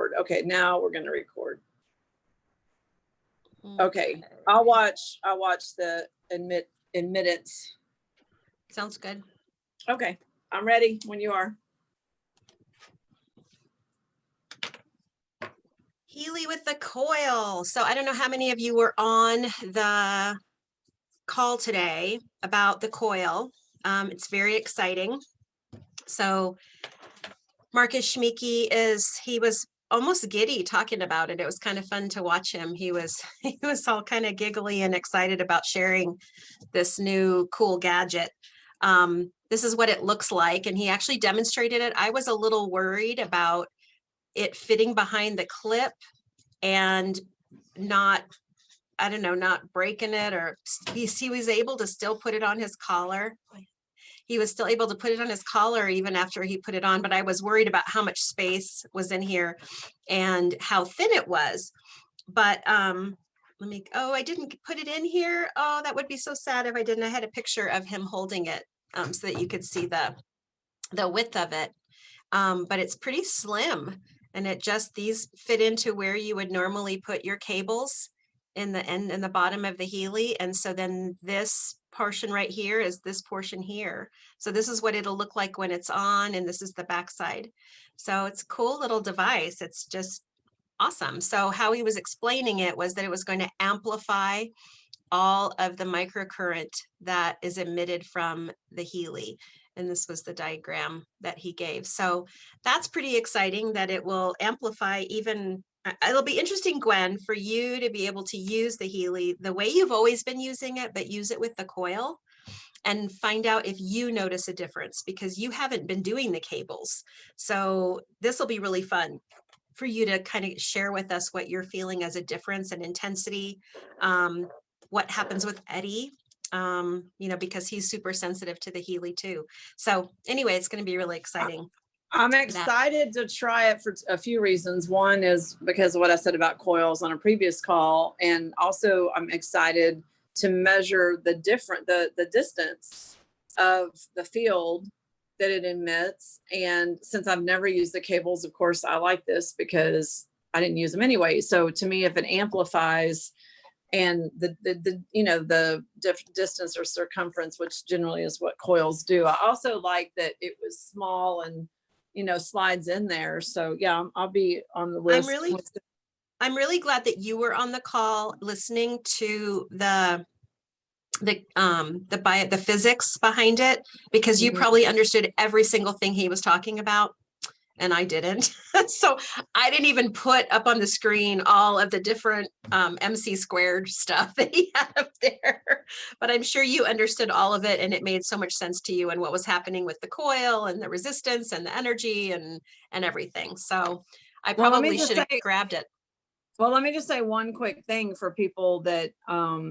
record. Okay, now we're going to record. Okay, I'll watch the admittance. Sounds good. Okay, I'm ready when you are. Healy with the coil. So I don't know how many of you were on the call today about the coil. It's very exciting. So Marcus Schmieke he was almost giddy talking about it. It was kind of fun to watch him. He was all kind of giggly and excited about sharing this new cool gadget. This is what it looks like, and he actually demonstrated it. I was a little worried about it fitting behind the clip and not breaking it, or he was able to still put it on his collar. He was still able to put it on his collar even after he put it on, but I was worried about how much space was in here and how thin it was. But I didn't put it in here. Oh, that would be so sad if I didn't. I had a picture of him holding it so that you could see the width of it. But it's pretty slim, and these fit into where you would normally put your cables in the end and the bottom of the Healy. And so then this portion right here is this portion here. So this is what it'll look like when it's on, and this is the backside. So it's a cool little device. It's just awesome. So how he was explaining it was that it was going to amplify all of the microcurrent that is emitted from the Healy. And this was the diagram that he gave. So that's pretty exciting that it will amplify even. It'll be interesting, Gwen, for you to be able to use the Healy the way you've always been using it, but use it with the coil and find out if you notice a difference, because you haven't been doing the cables. So this will be really fun for you to kind of share with us what you're feeling as a difference in intensity, what happens with Eddie, because he's super sensitive to the Healy too. So anyway, it's going to be really exciting. I'm excited to try it for a few reasons. One is because of what I said about coils on a previous call. And also I'm excited to measure the distance of the field that it emits. And since I've never used the cables, of course, I like this because I didn't use them anyway. So to me, if it amplifies and the distance or circumference, which generally is what coils do. I also like that it was small and slides in there. So yeah, I'll be on the list. I'm really glad that you were on the call listening to the physics behind it, because you probably understood every single thing he was talking about, and I didn't. So I didn't even put up on the screen all of the different MC squared stuff that he had up there, but I'm sure you understood all of it, and it made so much sense to you and what was happening with the coil and the resistance and the energy and everything. So I probably should have grabbed it. Well, let me just say one quick thing for people that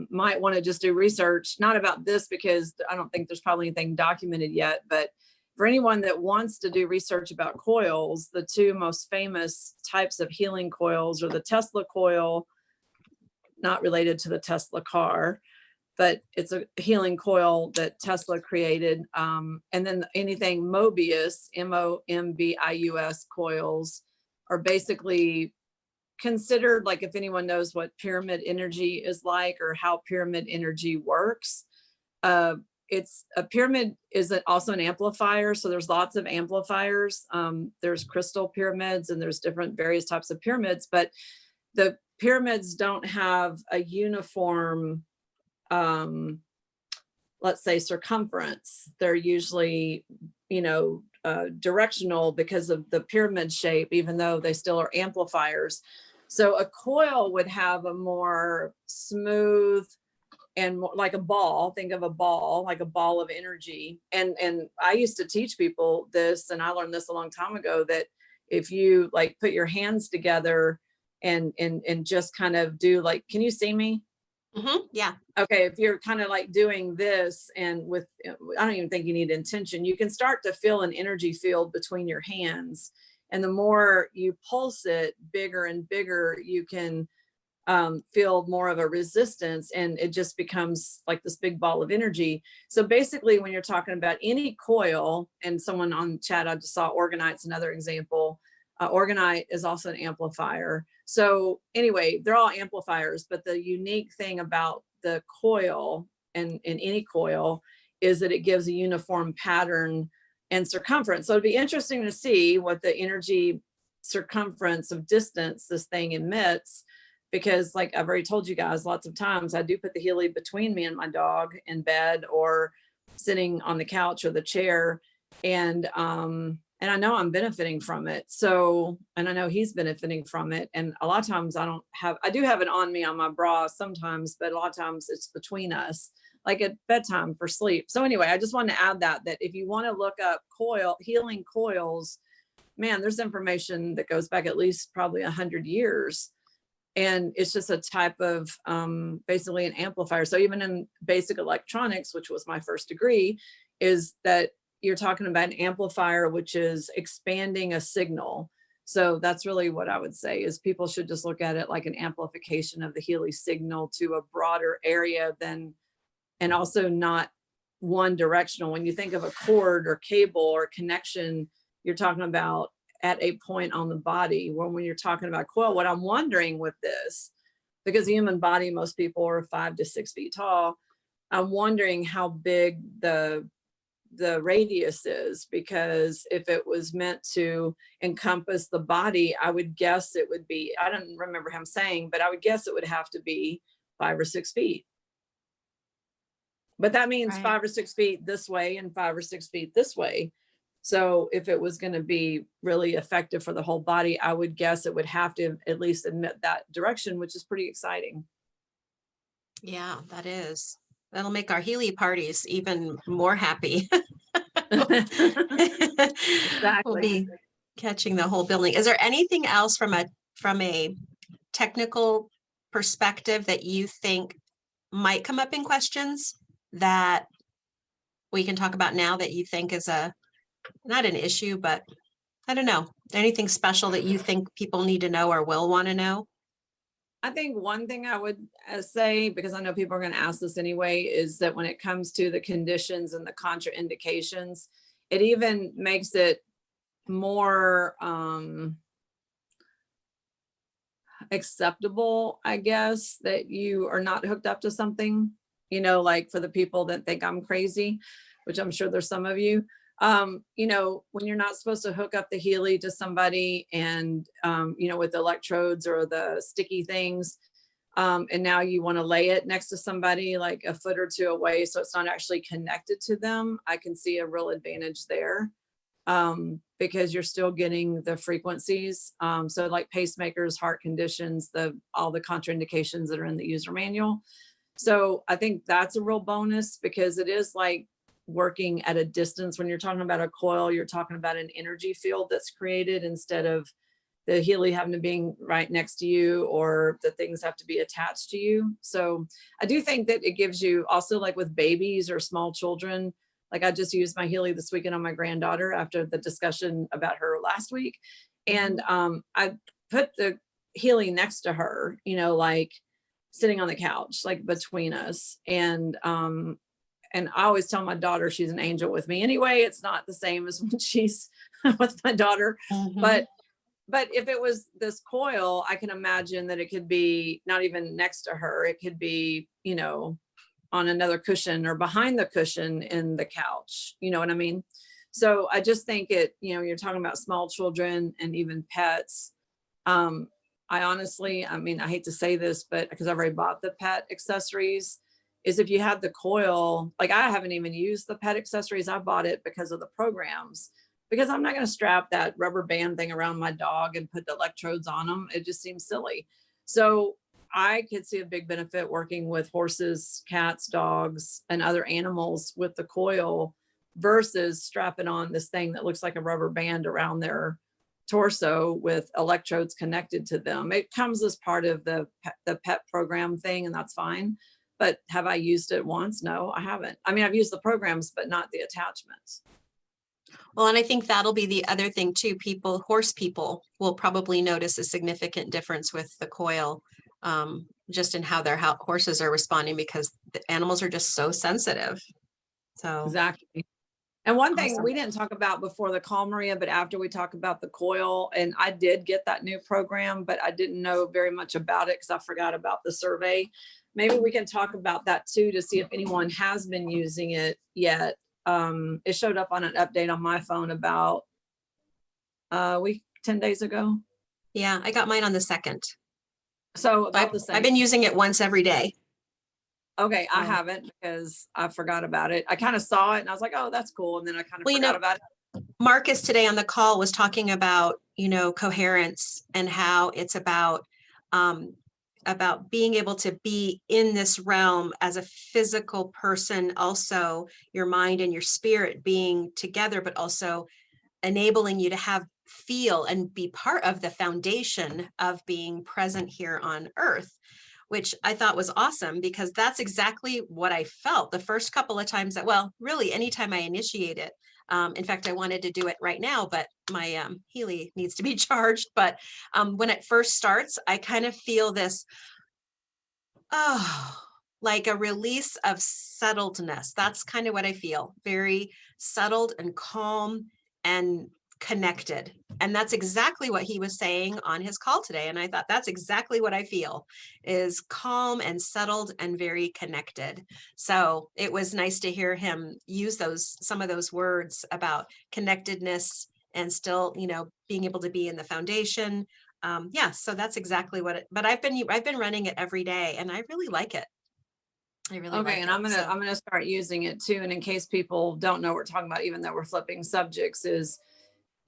might want to just do research, not about this, because I don't think there's probably anything documented yet, but for anyone that wants to do research about coils, the two most famous types of healing coils are the Tesla coil, not related to the Tesla car, but it's a healing coil that Tesla created. And then anything Mobius, MOMBIUS coils are basically considered, like, if anyone knows what pyramid energy is like or how pyramid energy works, it's a pyramid is also an amplifier. So there's lots of amplifiers. There's crystal pyramids and there's different various types of pyramids, but the pyramids don't have a uniform, let's say, circumference. They're usually, directional because of the pyramid shape, even though they still are amplifiers. So a coil would have a more smooth and more like a ball. Think of a ball, like a ball of energy. And I used to teach people this, and I learned this a long time ago, that if you like put your hands together and just kind of do, like, can you see me? Mm-hmm. Yeah. Okay. If you're kind of like doing this, and with, I don't even think you need intention, you can start to feel an energy field between your hands. And the more you pulse it bigger and bigger, you can feel more of a resistance, and it just becomes like this big ball of energy. So basically, when you're talking about any coil, and someone on chat I just saw Organite's another example, Orgonite is also an amplifier. So anyway, they're all amplifiers, but the unique thing about the coil and in any coil is that it gives a uniform pattern and circumference. So it'd be interesting to see what the energy circumference of distance this thing emits, because like I've already told you guys lots of times, I do put the Healy between me and my dog in bed or sitting on the couch or the chair. And I know I'm benefiting from it. So, and I know he's benefiting from it. And a lot of times I do have it on me on my bra sometimes, but a lot of times it's between us, like at bedtime for sleep. So anyway, I just wanted to add that if you want to look up healing coils, man, there's information that goes back at least probably 100 years. And it's just a type of basically an amplifier. So even in basic electronics, which was my first degree, is that you're talking about an amplifier, which is expanding a signal. So that's really what I would say is people should just look at it like an amplification of the Healy signal to a broader area than, and also not one directional. When you think of a cord or cable or connection, you're talking about at a point on the body. When you're talking about coil, what I'm wondering with this, because the human body, most people are 5 to 6 feet tall, I'm wondering how big the radius is, because if it was meant to encompass the body, I would guess it would be, I don't remember him saying, but I would guess it would have to be 5 or 6 feet. But that means Right. 5 or 6 feet this way and 5 or 6 feet this way. So if it was going to be really effective for the whole body, I would guess it would have to at least admit that direction, which is pretty exciting. Yeah, that is. That'll make our Healy parties even more happy. We'll Exactly. be catching the whole building. Is there anything else from a technical perspective that you think might come up in questions that we can talk about now that you think is not an issue, but I don't know, anything special that you think people need to know or will want to know? I think one thing I would say, because I know people are going to ask this anyway, is that when it comes to the conditions and the contraindications, it even makes it more acceptable, I guess, that you are not hooked up to something, like for the people that think I'm crazy, which I'm sure there's some of you. When you're not supposed to hook up the Healy to somebody and, with the electrodes or the sticky things, and now you want to lay it next to somebody like a foot or two away, so it's not actually connected to them, I can see a real advantage there, because you're still getting the frequencies. So like pacemakers, heart conditions, all the contraindications that are in the user manual. So I think that's a real bonus, because it is like working at a distance. When you're talking about a coil, you're talking about an energy field that's created instead of the Healy having to be right next to you, or the things have to be attached to you. So I do think that it gives you also, like with babies or small children, like I just used my Healy this weekend on my granddaughter after the discussion about her last week. And I put the Healy next to her, like sitting on the couch, like between us. And I always tell my daughter she's an angel with me. Anyway, it's not the same as when she's with my daughter. But if it was this coil, I can imagine that it could be not even next to her. It could be, on another cushion or behind the cushion in the couch. You know what I mean? So I just think you're talking about small children and even pets. I honestly, I hate to say this, but because I've already bought the pet accessories, is if you have the coil, like I haven't even used the pet accessories. I bought it because of the programs, because I'm not going to strap that rubber band thing around my dog and put the electrodes on them. It just seems silly. So I could see a big benefit working with horses, cats, dogs, and other animals with the coil versus strapping on this thing that looks like a rubber band around their torso with electrodes connected to them. It comes as part of the pet program thing, and that's fine. But have I used it once? No, I haven't. I've used the programs, but not the attachments. Well, and I think that'll be the other thing too. Horse people will probably notice a significant difference with the coil, just in how their horses are responding, because the animals are just so sensitive. So Exactly. And one thing Awesome. we didn't talk about before the call, Maria, but after we talk about the Coil, and I did get that new program, but I didn't know very much about it because I forgot about the survey. Maybe we can talk about that too, to see if anyone has been using it yet. It showed up on an update on my phone about a week, 10 days ago. Yeah, I got mine on the 2nd. So about the I've same. been using it once every day. Okay, I Oh. haven't because I forgot about it. I kind of saw it and I was like, oh, that's cool. And then I kind of Well, forgot about it. Marcus today on the call was talking about, coherence and how it's about being able to be in this realm as a physical person, also your mind and your spirit being together, but also enabling you to feel and be part of the foundation of being present here on earth, which I thought was awesome because that's exactly what I felt the first couple of times really anytime I initiate it. In fact, I wanted to do it right now, but my Healy needs to be charged. But when it first starts, I kind of feel this, like a release of settledness. That's kind of what I feel. Very settled and calm and connected. And that's exactly what he was saying on his call today. And I thought that's exactly what I feel, is calm and settled and very connected. So it was nice to hear him use some of those words about connectedness and still, being able to be in the foundation. So that's exactly but I've been running it every day and I really like it. I really like Okay, and it. I'm gonna start using it too. And in case people don't know what we're talking about, even though we're flipping subjects,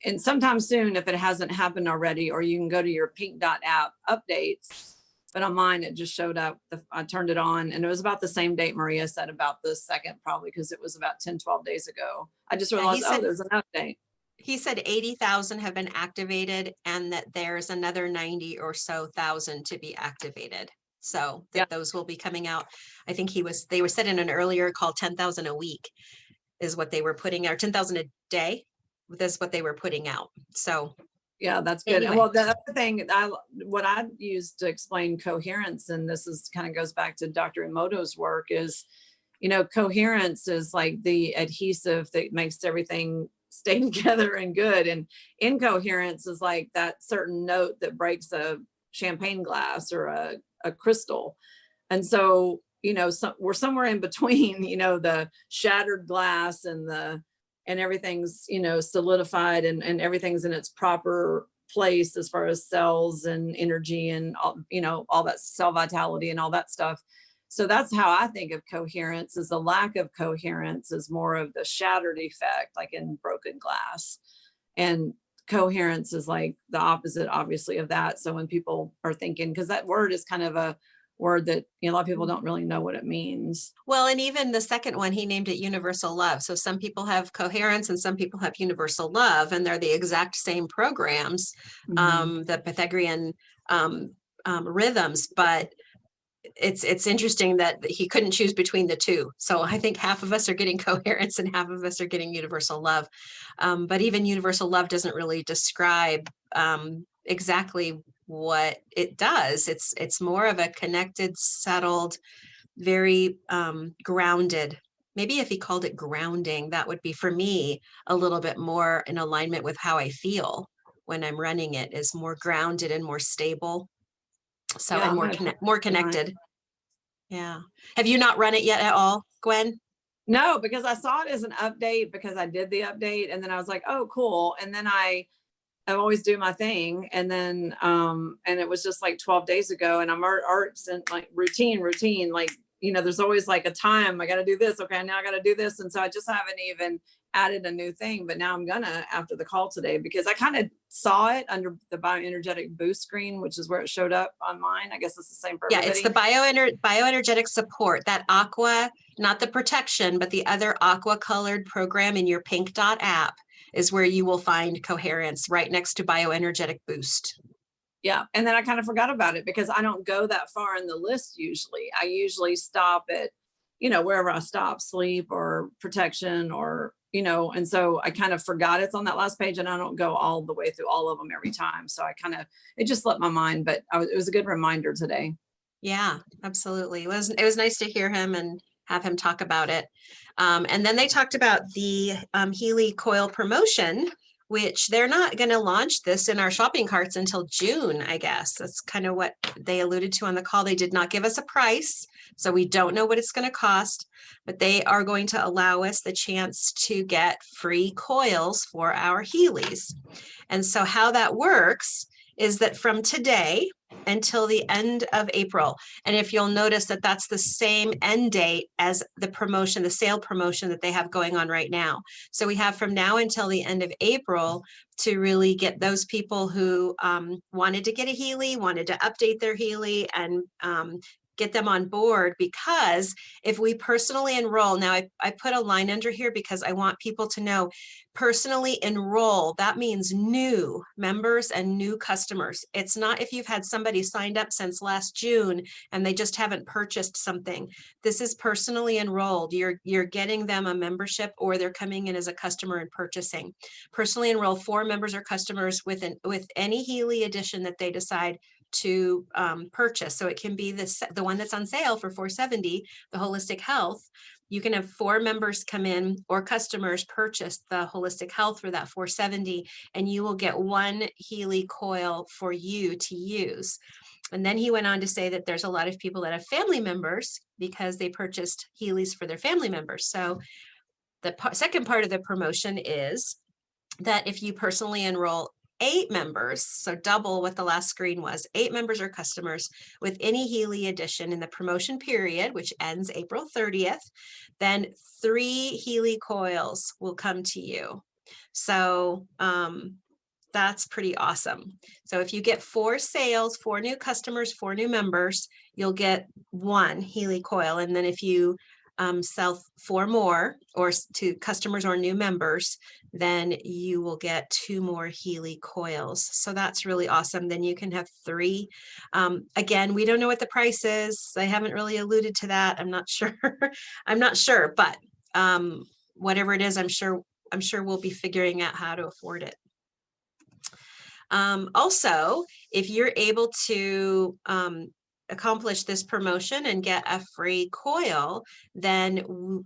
and sometime soon, if it hasn't happened already, or you can go to your Pink Dot app updates. But on mine, it just showed up. I turned it on and it was about the same date Maria said about the 2nd, probably because it was about 10, 12 days ago. I just realized, there's an update. He said 80,000 have been activated and that there's another 90 or so thousand to be activated. So that those will be coming out. I think they were said in an earlier call, 10,000 a week is what they were putting out, 10,000 a day. That's what they were putting out. So yeah, that's good. Anyway. And well, the other thing what I used to explain coherence, and this is kind of goes back to Dr. Emoto's work, is, coherence is like the adhesive that makes everything stay together and good. And incoherence is like that certain note that breaks a champagne glass or a crystal. And so, we're somewhere in between, the shattered glass and everything's, solidified and everything's in its proper place as far as cells and energy and all, all that cell vitality and all that stuff. So that's how I think of coherence. Is the lack of coherence is more of the shattered effect, like in broken glass. And coherence is like the opposite, obviously, of that. So when people are thinking, because that word is kind of a word that a lot of people don't really know what it means. Well, and even the second one, he named it universal love. So some people have coherence and some people have universal love, and they're the exact same programs, the Pythagorean rhythms. But it's interesting that he couldn't choose between the two. So I think half of us are getting coherence and half of us are getting universal love. But even universal love doesn't really describe exactly what it does. It's more of a connected, settled, very grounded. Maybe if he called it grounding, that would be for me a little bit more in alignment with how I feel when I'm running it, is more grounded and more stable. So Yeah, and more connected. Yeah. Have you not run it yet at all, Gwen? No, because I saw it as an update because I did the update and then I was like, oh, cool. And then I always do my thing. And then, and it was just like 12 days ago and I'm arts and like routine, like, there's always like a time I got to do this. Okay. Now I got to do this. And so I just haven't even added a new thing, but now I'm gonna after the call today, because I kind of saw it under the bioenergetic boost screen, which is where it showed up on mine. I guess it's the same for everybody. Yeah, it's the bioenergetic support, that aqua, not the protection, but the other aqua colored program in your Pink Dot app is where you will find coherence, right next to bioenergetic boost. Yeah. And then I kind of forgot about it because I don't go that far in the list usually. I usually stop at, wherever I stop, sleep or protection or, and so I kind of forgot it's on that last page and I don't go all the way through all of them every time. So it just slipped my mind, but it was a good reminder today. Yeah, absolutely. It was nice to hear him and have him talk about it. And then they talked about the Healy Coil promotion, which they're not going to launch this in our shopping carts until June, I guess. That's kind of what they alluded to on the call. They did not give us a price, so we don't know what it's going to cost, but they are going to allow us the chance to get free coils for our Healys. And so how that works is that from today until the end of April, and if you'll notice that that's the same end date as the promotion, the sale promotion that they have going on right now. So we have from now until the end of April to really get those people who wanted to get a Healy, wanted to update their Healy, and get them on board, because if we personally enroll, now I put a line under here because I want people to know, personally enroll, that means new members and new customers. It's not if you've had somebody signed up since last June and they just haven't purchased something. This is personally enrolled. You're getting them a membership, or they're coming in as a customer and purchasing. Personally enroll 4 members or customers with any Healy edition that they decide to purchase. So it can be the one that's on sale for $470, the Holistic Health. You can have 4 members come in or customers purchase the Holistic Health for that $470, and you will get 1 Healy coil for you to use. And then he went on to say that there's a lot of people that have family members because they purchased Healys for their family members. So the second part of the promotion is that if you personally enroll 8 members, so double what the last screen was, 8 members or customers with any Healy edition in the promotion period, which ends April 30th, then 3 Healy coils will come to you. So that's pretty awesome. So if you get 4 sales, 4 new customers, 4 new members, you'll get 1 Healy coil. And then if you sell 4 more, or to customers or new members, then you will get 2 more Healy coils. So that's really awesome. Then you can have 3. Again, we don't know what the price is. I haven't really alluded to that. I'm not sure. I'm not sure, but whatever it is, I'm sure we'll be figuring out how to afford it. Also, if you're able to accomplish this promotion and get a free coil, then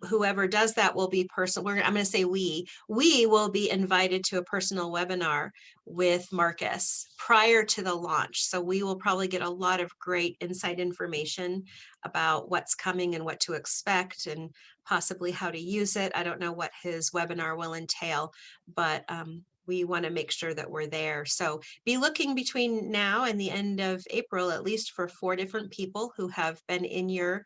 whoever does that will be personal. I'm going to say we will be invited to a personal webinar with Marcus prior to the launch. So we will probably get a lot of great inside information about what's coming and what to expect, and possibly how to use it. I don't know what his webinar will entail, but we want to make sure that we're there. So be looking between now and the end of April, at least for 4 different people who have been in your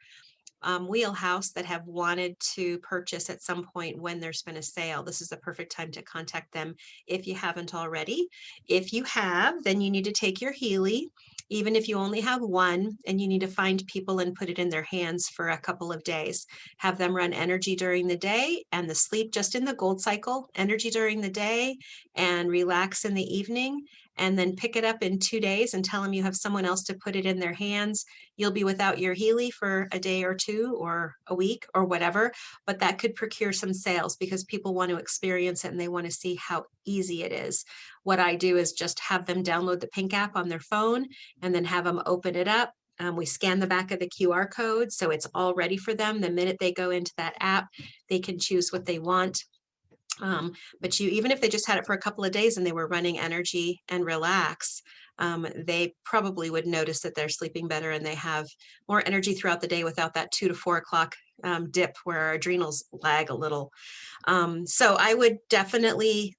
wheelhouse that have wanted to purchase at some point when there's been a sale. This is the perfect time to contact them if you haven't already. If you have, then you need to take your Healy, even if you only have 1, and you need to find people and put it in their hands for a couple of days. Have them run energy during the day and the sleep just in the gold cycle, energy during the day and relax in the evening, and then pick it up in 2 days and tell them you have someone else to put it in their hands. You'll be without your Healy for a day or 2 or a week or whatever, but that could procure some sales because people want to experience it and they want to see how easy it is. What I do is just have them download the Pink app on their phone and then have them open it up. We scan the back of the QR code, so it's all ready for them. The minute they go into that app, they can choose what they want. But even if they just had it for a couple of days and they were running energy and relax, they probably would notice that they're sleeping better and they have more energy throughout the day without that 2 to 4 o'clock dip where our adrenals lag a little. So I would definitely,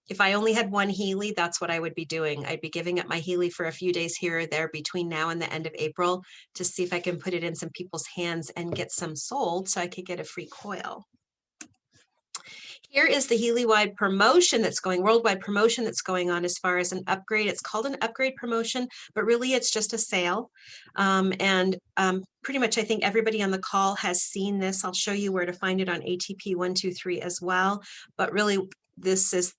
if I only had 1 Healy, that's what I would be doing. I'd be giving up my Healy for a few days here or there between now and the end of April to see if I can put it in some people's hands and get some sold so I could get a free coil. Here is the Healy-wide promotion that's going, worldwide promotion that's going on as far as an upgrade. It's called an upgrade promotion, but really it's just a sale. Pretty much I think everybody on the call has seen this. I'll show you where to find it on ATP 123 as well. But really, this is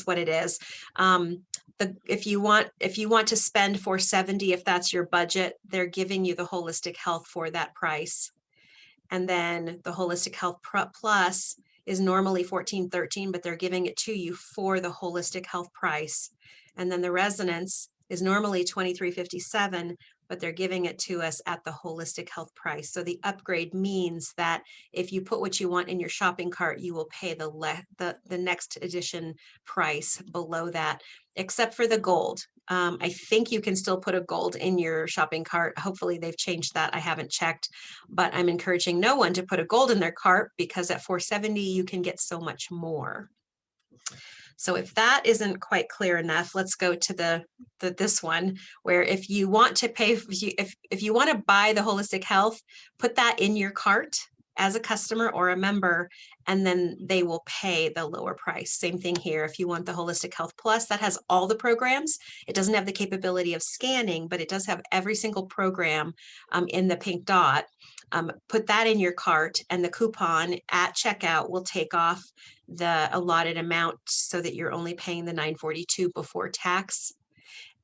what it is. If you want to spend $470, if that's your budget, they're giving you the Holistic Health for that price. And then the Holistic Health Plus is normally $1413, but they're giving it to you for the Holistic Health price. And then the Resonance is normally $2357, but they're giving it to us at the holistic health price. So the upgrade means that if you put what you want in your shopping cart, you will pay the next edition price below that, except for the gold. I think you can still put a gold in your shopping cart. Hopefully they've changed that. I haven't checked, but I'm encouraging no one to put a gold in their cart because at $470, you can get so much more. So if that isn't quite clear enough, let's go to this one, where if you want to pay, if you want to buy the holistic health, put that in your cart as a customer or a member, and then they will pay the lower price. Same thing here. If you want the Holistic Health Plus, that has all the programs. It doesn't have the capability of scanning, but it does have every single program in the pink dot. Put that in your cart, and the coupon at checkout will take off the allotted amount so that you're only paying the $9.42 before tax.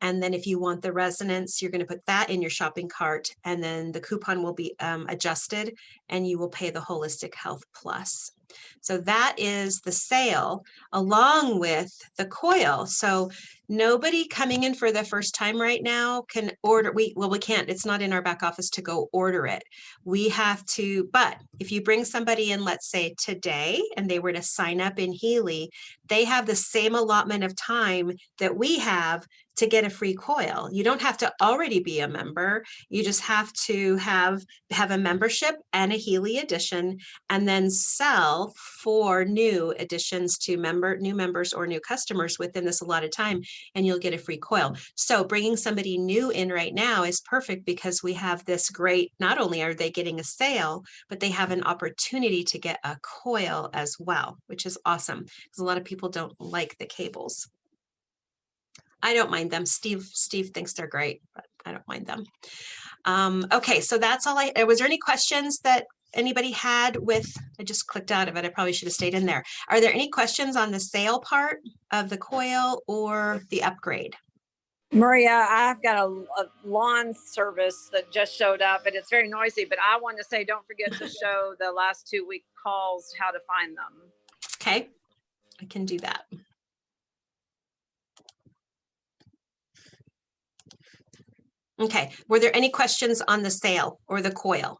And then if you want the resonance, you're going to put that in your shopping cart, and then the coupon will be adjusted and you will pay the Holistic Health Plus. So that is the sale along with the Coil. So nobody coming in for the first time right now can order. We can't, it's not in our back office to go order it. We have to, but if you bring somebody in, let's say today, and they were to sign up in Healy, they have the same allotment of time that we have to get a free Coil. You don't have to already be a member. You just have to have a membership and a Healy edition, and then sell for new additions to new members or new customers within this allotted time, and you'll get a free Coil. So bringing somebody new in right now is perfect because we have this great, not only are they getting a sale, but they have an opportunity to get a Coil as well, which is awesome because a lot of people don't like the cables. I don't mind them. Steve thinks they're great, but I don't mind them. Okay, so that's all was there any questions that anybody had with, I just clicked out of it. I probably should have stayed in there. Are there any questions on the sale part of the Coil or the upgrade? Maria, I've got a lawn service that just showed up and it's very noisy, but I want to say, don't forget to show the last 2-week calls, how to find them. Okay, I can do that. Okay, were there any questions on the sale or the Coil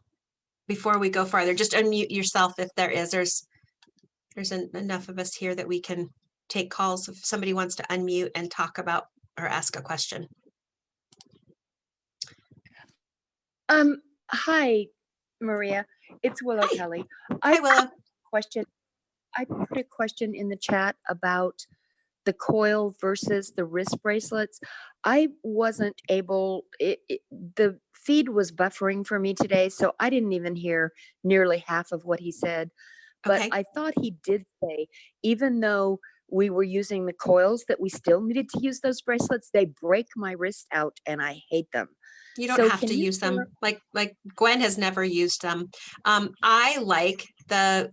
before we go farther? Just unmute yourself if there is. There's enough of us here that we can take calls if somebody wants to unmute and talk about or ask a question. Hi, Maria. It's Willow Hi. Kelly. Hi, Willow. I put a question in the chat about the Coil versus the wrist bracelets. I wasn't able, the feed was buffering for me today, so I didn't even hear nearly half of what he said. But Okay. I thought he did say, even though we were using the coils, that we still needed to use those bracelets. They break my wrist out and I hate them. You don't So have can to you use them. Like Gwen has never used them. I like the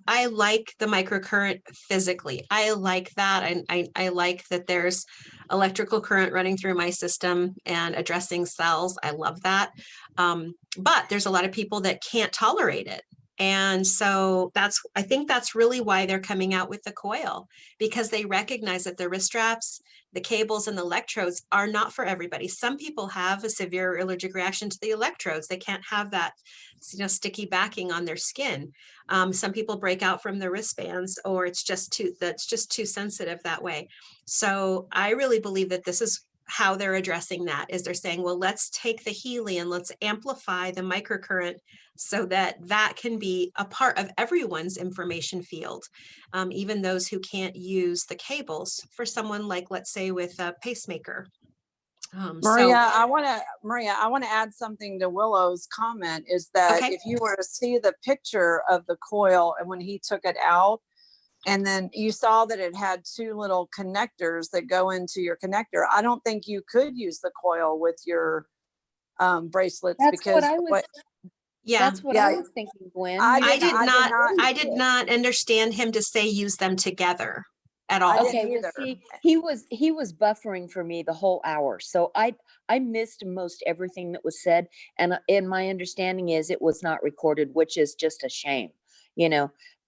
microcurrent physically. I like that. I like that there's electrical current running through my system and addressing cells. I love that. But there's a lot of people that can't tolerate it. And so I think that's really why they're coming out with the Coil, because they recognize that the wrist straps, the cables, and the electrodes are not for everybody. Some people have a severe allergic reaction to the electrodes. They can't have that, sticky backing on their skin. Some people break out from the wristbands, or it's just too sensitive that way. So I really believe that this is how they're addressing that, is they're saying, well, let's take the Healy and let's amplify the microcurrent so that can be a part of everyone's information field, even those who can't use the cables. For someone like, let's say, with a pacemaker. Maria, I want to add something to Willow's comment, is that okay. if you were to see the picture of the Coil and when he took it out, and then you saw that it had 2 little connectors that go into your connector, I don't think you could use the Coil with your bracelets. That's because what I was. That's what I was thinking, Gwen. I did not understand him to say use them together at all. Okay, well, see, he was buffering for me the whole hour, so I missed most everything that was said, and my understanding is it was not recorded, which is just a shame,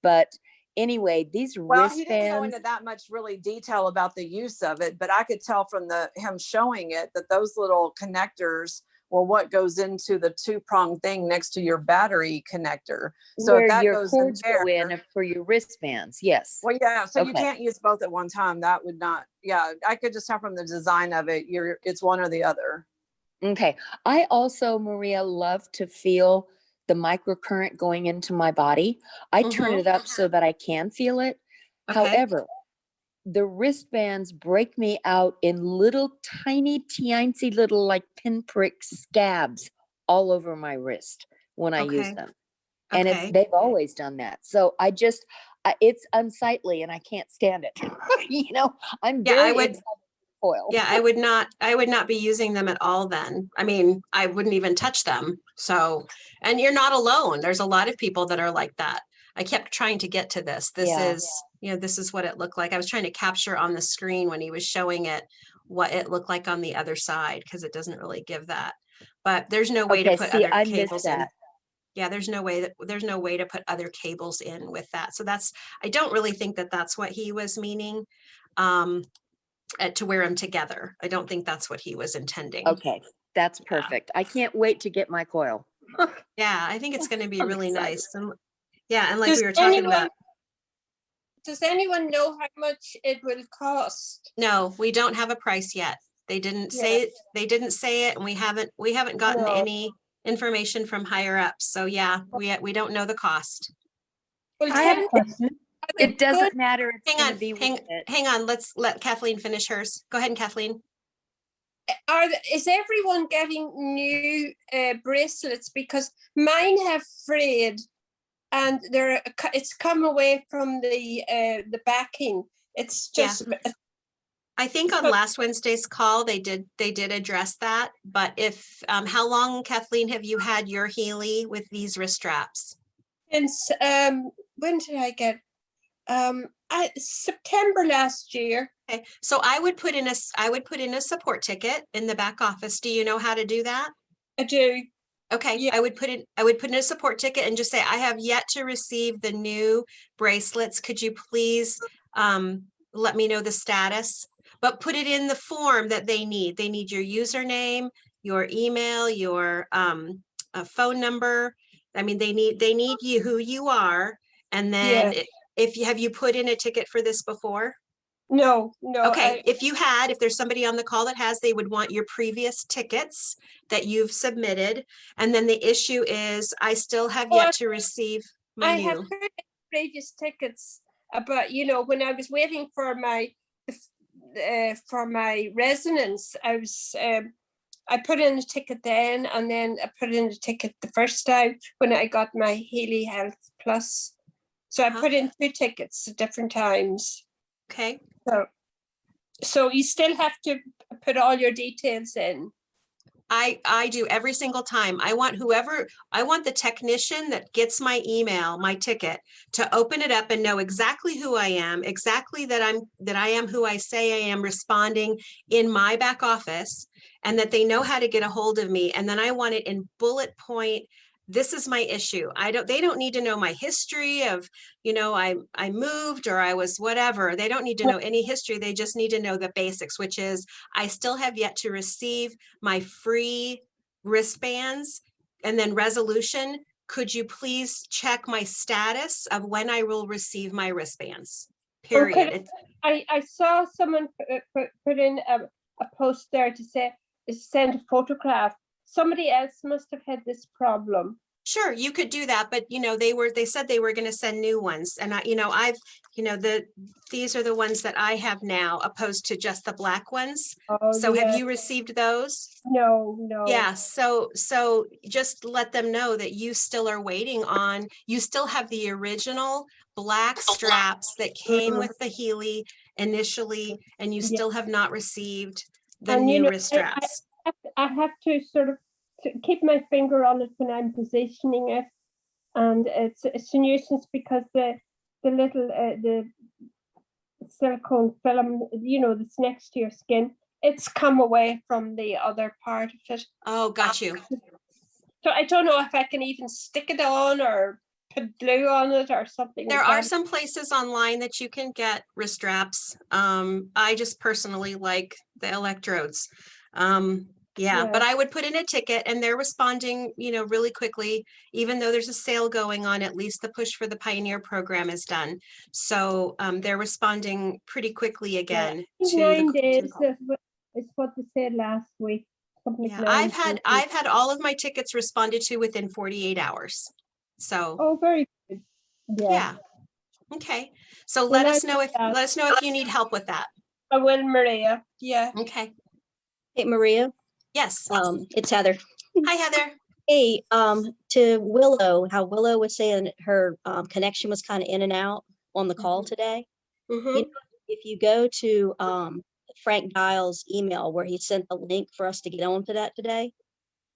But anyway, these wristbands. He didn't go into that much really detail about the use of it, but I could tell from him showing it that those little connectors well, what goes into the 2-prong thing next to your battery connector? So Where if that your goes in cords there, go in for your wristbands, yes. well, yeah, so you Okay. can't use both at one time. That would not, yeah, I could just tell from the design of it, it's one or the other. Okay. I also, Maria, love to feel the microcurrent going into my body. I turn it up so that I can feel it. Okay. However, the wristbands break me out in little tiny, teensy little like pinprick scabs all over my wrist when I use Okay. them. And Okay. they've always done that. So it's unsightly and I can't stand it. I'm Yeah, very excited for Coil. Yeah, I would not be using them at all then. I mean, I wouldn't even touch them. So, and you're not alone. There's a lot of people that are like that. I kept trying to get to this. This Yeah. is, this is what it looked like. I was trying to capture on the screen when he was showing it, what it looked like on the other side, because it doesn't really give that. But there's no way to Okay, put see, other I missed cables in. that. Yeah, there's no way to put other cables in with that. So I don't really think that that's what he was meaning. To wear them together. I don't think that's what he was intending. Okay, that's perfect. I can't wait to get my Coil. Yeah, I think it's going to be I'm really excited. nice. And yeah, and like Does we were talking about, Does anyone know how much it will cost? no, we don't have a price yet. They didn't say it, and we haven't gotten No. any information from higher ups. So yeah, we don't know the cost. Well, I have a 10 question. It doesn't matter. It's Hang going on, to be hang, worth it. hang on. Let's let Kathleen finish hers. Go ahead, Kathleen. Is everyone getting new bracelets? Because mine have frayed, and it's come away from the backing. It's just I think on So- last Wednesday's call, they did address that. But if how long, Kathleen, have you had your Healy with these wrist straps? since when did I get? September last year. Okay, so I would put in a support ticket in the back office. Do you know how to do that? I do. Okay, Yeah. I would put in a support ticket and just say, I have yet to receive the new bracelets. Could you please let me know the status? But put it in the form that they need. They need your username, your email, your phone number. I mean, they need you, who you are. And then have you put in a ticket for this before? No. Okay, if there's somebody on the call that has, they would want your previous tickets that you've submitted. And then the issue is, I still have yet to receive my I have new. put in previous tickets, but when I was waiting for my resonance, I put in a ticket then, and then I put in a ticket the first time when I got my Healy Health Plus. So I put in 2 tickets at different times. Okay, So you still have to put all your details in. I do every single time. I want the technician that gets my email, my ticket, to open it up and know exactly who I am, exactly that I am who I say I am, responding in my back office, and that they know how to get a hold of me. And then I want it in bullet point. This is my issue. They don't need to know my history of, I moved or I was whatever. They don't need to know any history. They just need to know the basics, which is, I still have yet to receive my free wristbands. And then resolution, could you please check my status of when I will receive my wristbands? Period. I saw someone put in a post there to say, send a photograph. Somebody else must have had this problem. Sure, you could do that, but they said they were going to send new ones, and these are the ones that I have now, opposed to just the black ones. Oh, So yeah. have you received those? No. Yeah, so just let them know that you still are waiting on, you still have the original black straps that came with the Healy initially, and you still have not received the new wrist straps. I have to sort of keep my finger on it when I'm positioning it, and it's a nuisance because the little the silicone film, that's next to your skin, it's come away from the other part of it. Oh, got you. So I don't know if I can even stick it on or put glue on it or something. There like are that. some places online that you can get wrist straps. I just personally like the electrodes. Yeah, Yeah. but I would put in a ticket and they're responding, really quickly. Even though there's a sale going on, at least the push for the Pioneer program is done. So they're responding pretty quickly again to the 9 to the days call. is what they said last week. Something like Yeah, 9 days. I've had all of my tickets responded to within 48 hours. So Oh, very good. yeah. Okay. So Well, let us know if that. you need help with that. I will, Maria. Yeah. Okay. Hey, Maria, Yes. it's Heather. Hi, Heather. Hey, to Willow, how Willow was saying her connection was kind of in and out on the call today. Mhm. You know, if you go to Frank Dial's email where he sent the link for us to get on to that today,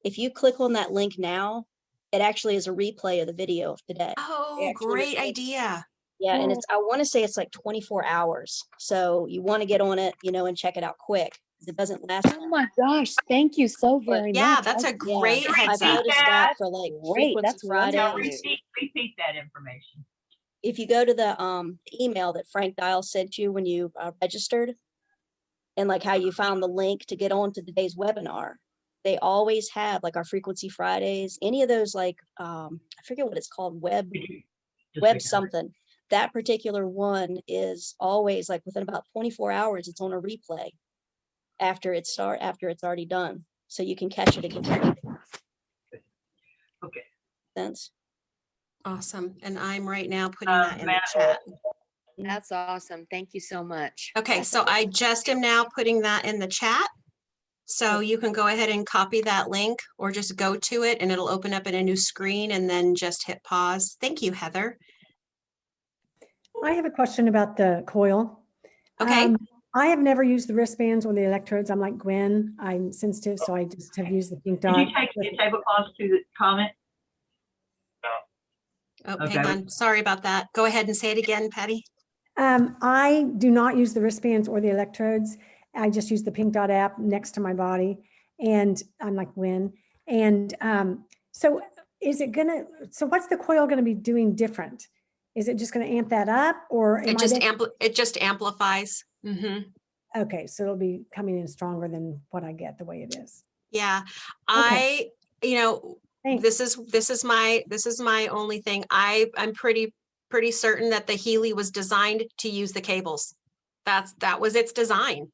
if you click on that link now, it actually is a replay of the video of today. Oh, actually great recorded. idea. Yeah, and Oh. it's, I want to say it's like 24 hours. So you want to get on it, and check it out quick. It doesn't last. Oh my gosh, thank you so very Yeah, much. that's I- a great Yeah, heads I've up. noticed that for like Great, Frequency that's wonderful Fridays. news. Repeat that information. If you go to the email that Frank Dial sent you when you registered, and like how you found the link to get on to today's webinar, they always have like our Frequency Fridays, any of those, like I forget what it's called, web something. That particular one is always like within about 24 hours, it's on a replay after it's already done. So you can catch it again. Okay. Sense. Awesome. And I'm right now putting that in the chat. That's awesome. Thank you so much. Okay, so I just am now putting that in the chat. So you can go ahead and copy that link or just go to it and it'll open up in a new screen and then just hit pause. Thank you, Heather. I have a question about the coil. Okay. I have never used the wristbands or the electrodes. I'm like Gwen. I'm sensitive, so I just have used the pink Did dot. you take the tablecloths to the comment? Oh, Okay. hang on. Sorry about that. Go ahead and say it again, Patty. I do not use the wristbands or the electrodes. I just use the pink dot app next to my body, and I'm like Gwen. And so what's the coil gonna be doing different? Is it just gonna amp that up, or am It just amplifies. Okay, so it'll be coming in stronger than what I get the way it is. Yeah. Okay. Thanks. This is my only thing. I'm pretty certain that the Healy was designed to use the cables. That was its design.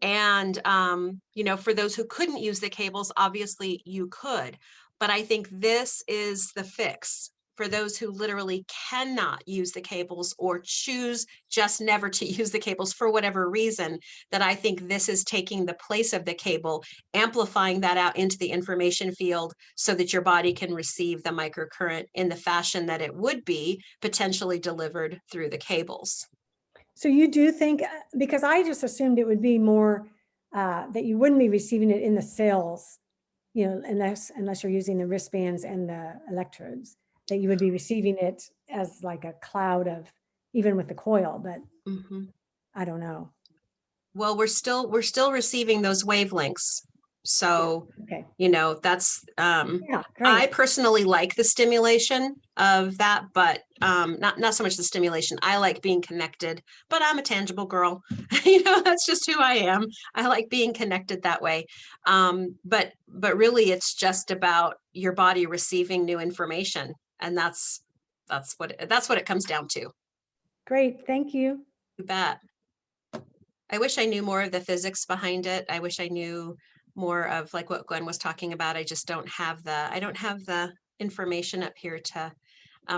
And for those who couldn't use the cables, obviously you could, but I think this is the fix for those who literally cannot use the cables or choose just never to use the cables for whatever reason, that I think this is taking the place of the cable, amplifying that out into the information field so that your body can receive the microcurrent in the fashion that it would be potentially delivered through the cables. So you do think, because I just assumed it would be more that you wouldn't be receiving it in the cells, unless you're using the wristbands and the electrodes, that you would be receiving it as like a cloud of, even with the coil, but I don't know. Well, we're still receiving those wavelengths. So, Okay. that's, Yeah, great. I personally like the stimulation of that, but not so much the stimulation. I like being connected, but I'm a tangible girl. That's just who I am. I like being connected that way. But really it's just about your body receiving new information. And that's what it comes down to. Great, thank you. You bet. I wish I knew more of the physics behind it. I wish I knew more of like what Gwen was talking about. I just don't have the information up here to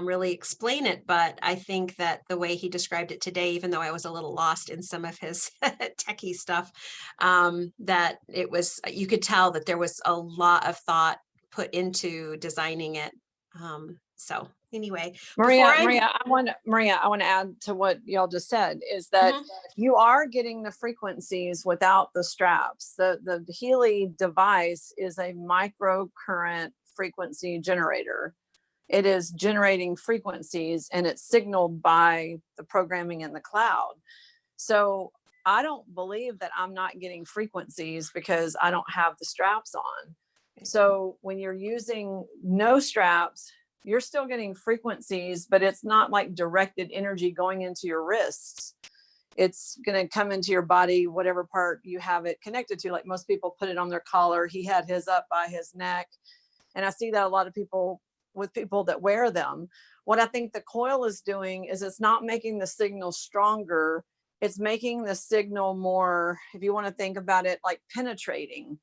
really explain it. But I think that the way he described it today, even though I was a little lost in some of his techie stuff, that it was, you could tell that there was a lot of thought put into designing it. So anyway, Maria, I want to add to what y'all just said, is that you are getting the frequencies without the straps. The Healy device is a microcurrent frequency generator. It is generating frequencies and it's signaled by the programming in the cloud. So I don't believe that I'm not getting frequencies because I don't have the straps on. So when you're using no straps, you're still getting frequencies, but it's not like directed energy going into your wrists. it's going to come into your body, whatever part you have it connected to. Like most people put it on their collar. He had his up by his neck. And I see that a lot of people with people that wear them. What I think the coil is doing is it's not making the signal stronger. It's making the signal more, if you want to think about it, like penetrating,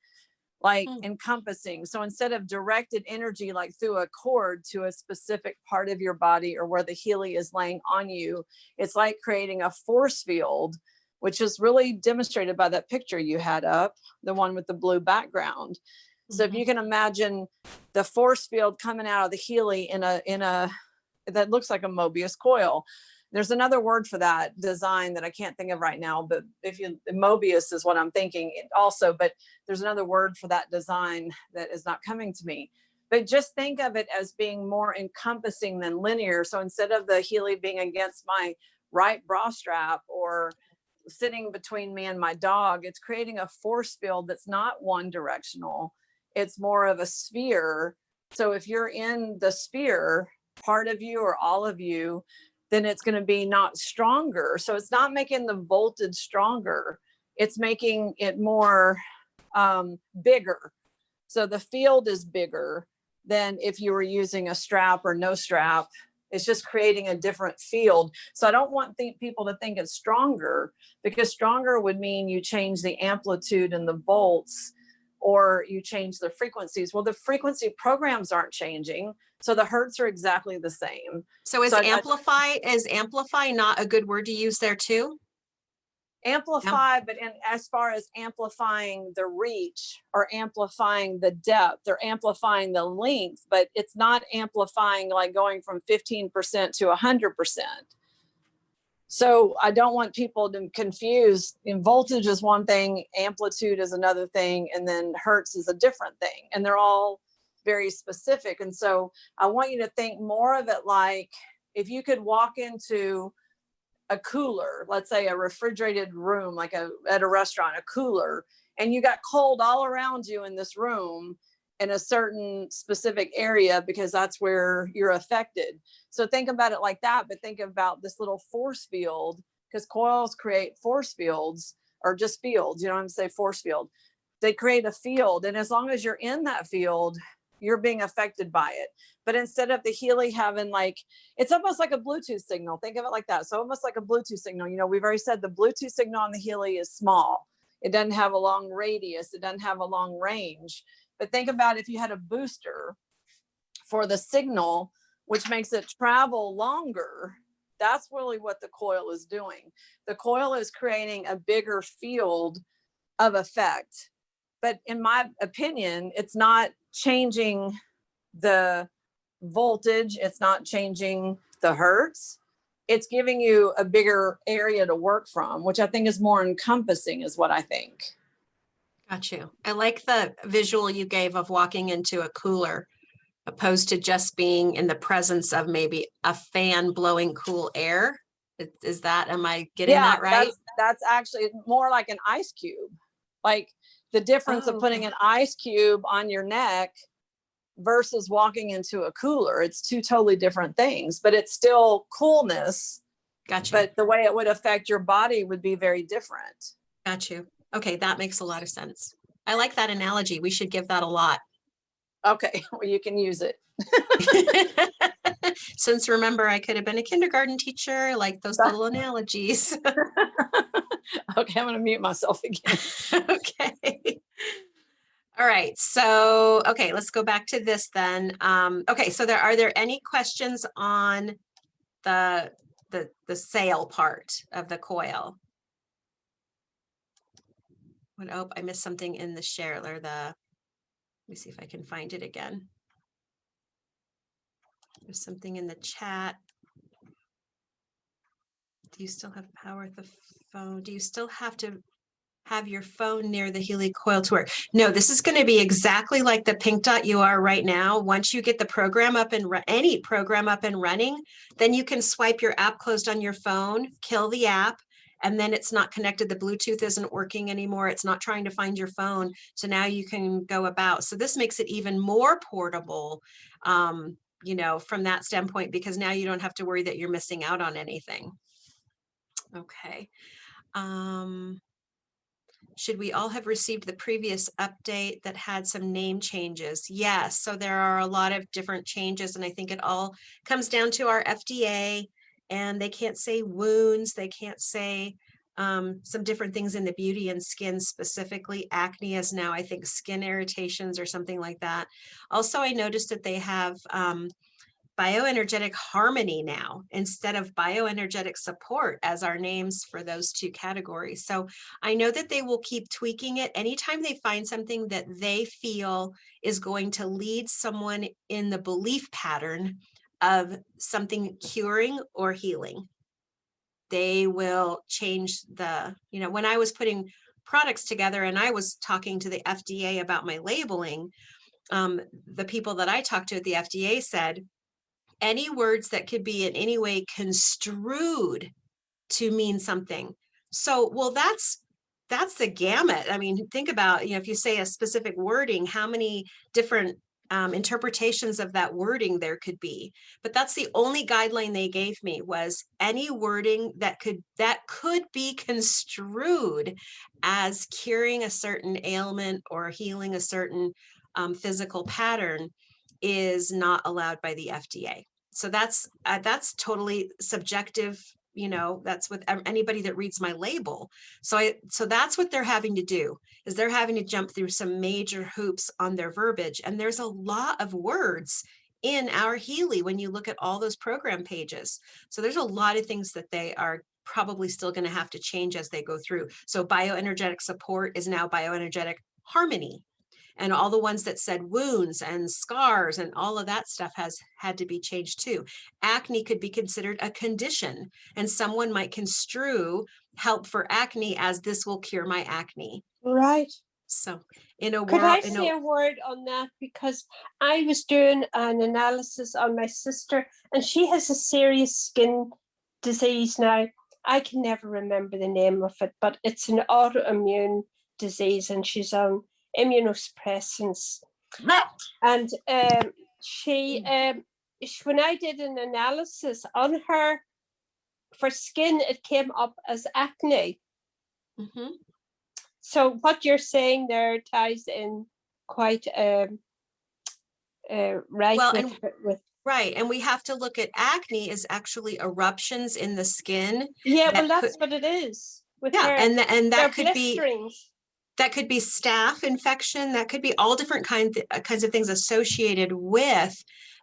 like encompassing. So instead of directed energy, like through a cord to a specific part of your body or where the Healy is laying on you, it's like creating a force field, which is really demonstrated by that picture you had up, the one with the blue background. So if you can imagine the force field coming out of the Healy in a that looks like a Mobius coil. There's another word for that design that I can't think of right now, but Mobius is what I'm thinking also, but there's another word for that design that is not coming to me. But just think of it as being more encompassing than linear. So instead of the Healy being against my right bra strap or sitting between me and my dog, it's creating a force field that's not one directional. It's more of a sphere. So if you're in the sphere, part of you or all of you, then it's going to be not stronger. So it's not making the voltage stronger. It's making it more bigger. So the field is bigger than if you were using a strap or no strap. It's just creating a different field. So I don't want people to think it's stronger, because stronger would mean you change the amplitude and the volts, or you change the frequencies. Well, the frequency programs aren't changing. So the hertz are exactly the same. So is amplify not a good word to use there too? Amplify, but as far as amplifying the reach or amplifying the depth or amplifying the length, but it's not amplifying like going from 15% to 100%. So I don't want people to confuse. In voltage is one thing, amplitude is another thing, and then hertz is a different thing. And they're all very specific. And so I want you to think more of it like if you could walk into a cooler, let's say a refrigerated room, like at a restaurant, a cooler, and you got cold all around you in this room in a certain specific area because that's where you're affected. So think about it like that, but think about this little force field, because coils create force fields, or just fields, you don't have to say force field. They create a field, and as long as you're in that field, you're being affected by it. But instead of the Healy having like, it's almost like a Bluetooth signal. Think of it like that. So almost like a Bluetooth signal. You know, we've already said the Bluetooth signal on the Healy is small. It doesn't have a long radius. It doesn't have a long range. But think about if you had a booster for the signal, which makes it travel longer. That's really what the coil is doing. The coil is creating a bigger field of effect. But in my opinion, it's not changing the voltage. It's not changing the hertz. It's giving you a bigger area to work from, which I think is more encompassing, is what I think. Got you. I like the visual you gave of walking into a cooler, opposed to just being in the presence of maybe a fan blowing cool air. Is that, am I getting that right? That's actually more like an ice cube. Like the difference of putting an ice cube on your neck versus walking into a cooler. It's two totally different things, but it's still coolness. Gotcha. But the way it would affect your body would be very different. Got you. Okay, that makes a lot of sense. I like that analogy. We should give that a lot. Okay, well, you can use it. Since remember, I could have been a kindergarten teacher, like those little analogies. Okay, I'm going to mute myself again. Okay. All right. So, okay, let's go back to this then. Okay, so are there any questions on the sail part of the coil? Oh, I missed something in the share, or let me see if I can find it again. There's something in the chat. Do you still have power with the phone? Do you still have to have your phone near the Healy coil to work? No, this is going to be exactly like the pink dot you are right now. Once you get the program up and any program up and running, then you can swipe your app closed on your phone, kill the app, and then it's not connected. The Bluetooth isn't working anymore. It's not trying to find your phone. So now you can go about. So this makes it even more portable, you know, from that standpoint, because now you don't have to worry that you're missing out on anything. Okay. Should we all have received the previous update that had some name changes? Yes, so there are a lot of different changes, and I think it all comes down to our FDA, and they can't say wounds, they can't say some different things in the beauty and skin, specifically acne is now, I think, skin irritations or something like that. Also, I noticed that they have bioenergetic harmony now instead of bioenergetic support as our names for those two categories. So I know that they will keep tweaking it anytime they find something that they feel is going to lead someone in the belief pattern of something curing or healing. They will change the, when I was putting products together and I was talking to the FDA about my labeling, the people that I talked to at the FDA said, any words that could be in any way construed to mean something. So, well, that's the gamut. I mean, think about, if you say a specific wording, how many different interpretations of that wording there could be. But that's the only guideline they gave me, was any wording that could be construed as curing a certain ailment or healing a certain physical pattern is not allowed by the FDA. So that's totally subjective. That's with anybody that reads my label. So that's what they're having to do, is they're having to jump through some major hoops on their verbiage. And there's a lot of words in our Healy when you look at all those program pages. So there's a lot of things that they are probably still going to have to change as they go through. So bioenergetic support is now bioenergetic harmony. And all the ones that said wounds and scars and all of that stuff has had to be changed too. Acne could be considered a condition, and someone might construe help for acne as this will cure my acne. Right. So in a world, Could I say a word on that? Because I was doing an analysis on my sister, and she has a serious skin disease now. I can never remember the name of it, but it's an autoimmune disease, and she's on immunosuppressants. And she, when I did an analysis on her for skin, it came up as acne. Mm-hmm. So what you're saying there ties in quite right. Well, right, and we have to look at acne as actually eruptions in the skin. Yeah, well, that's what it is. Yeah, and that could blisterings. be. That could be staph infection. That could be all different kinds of things associated with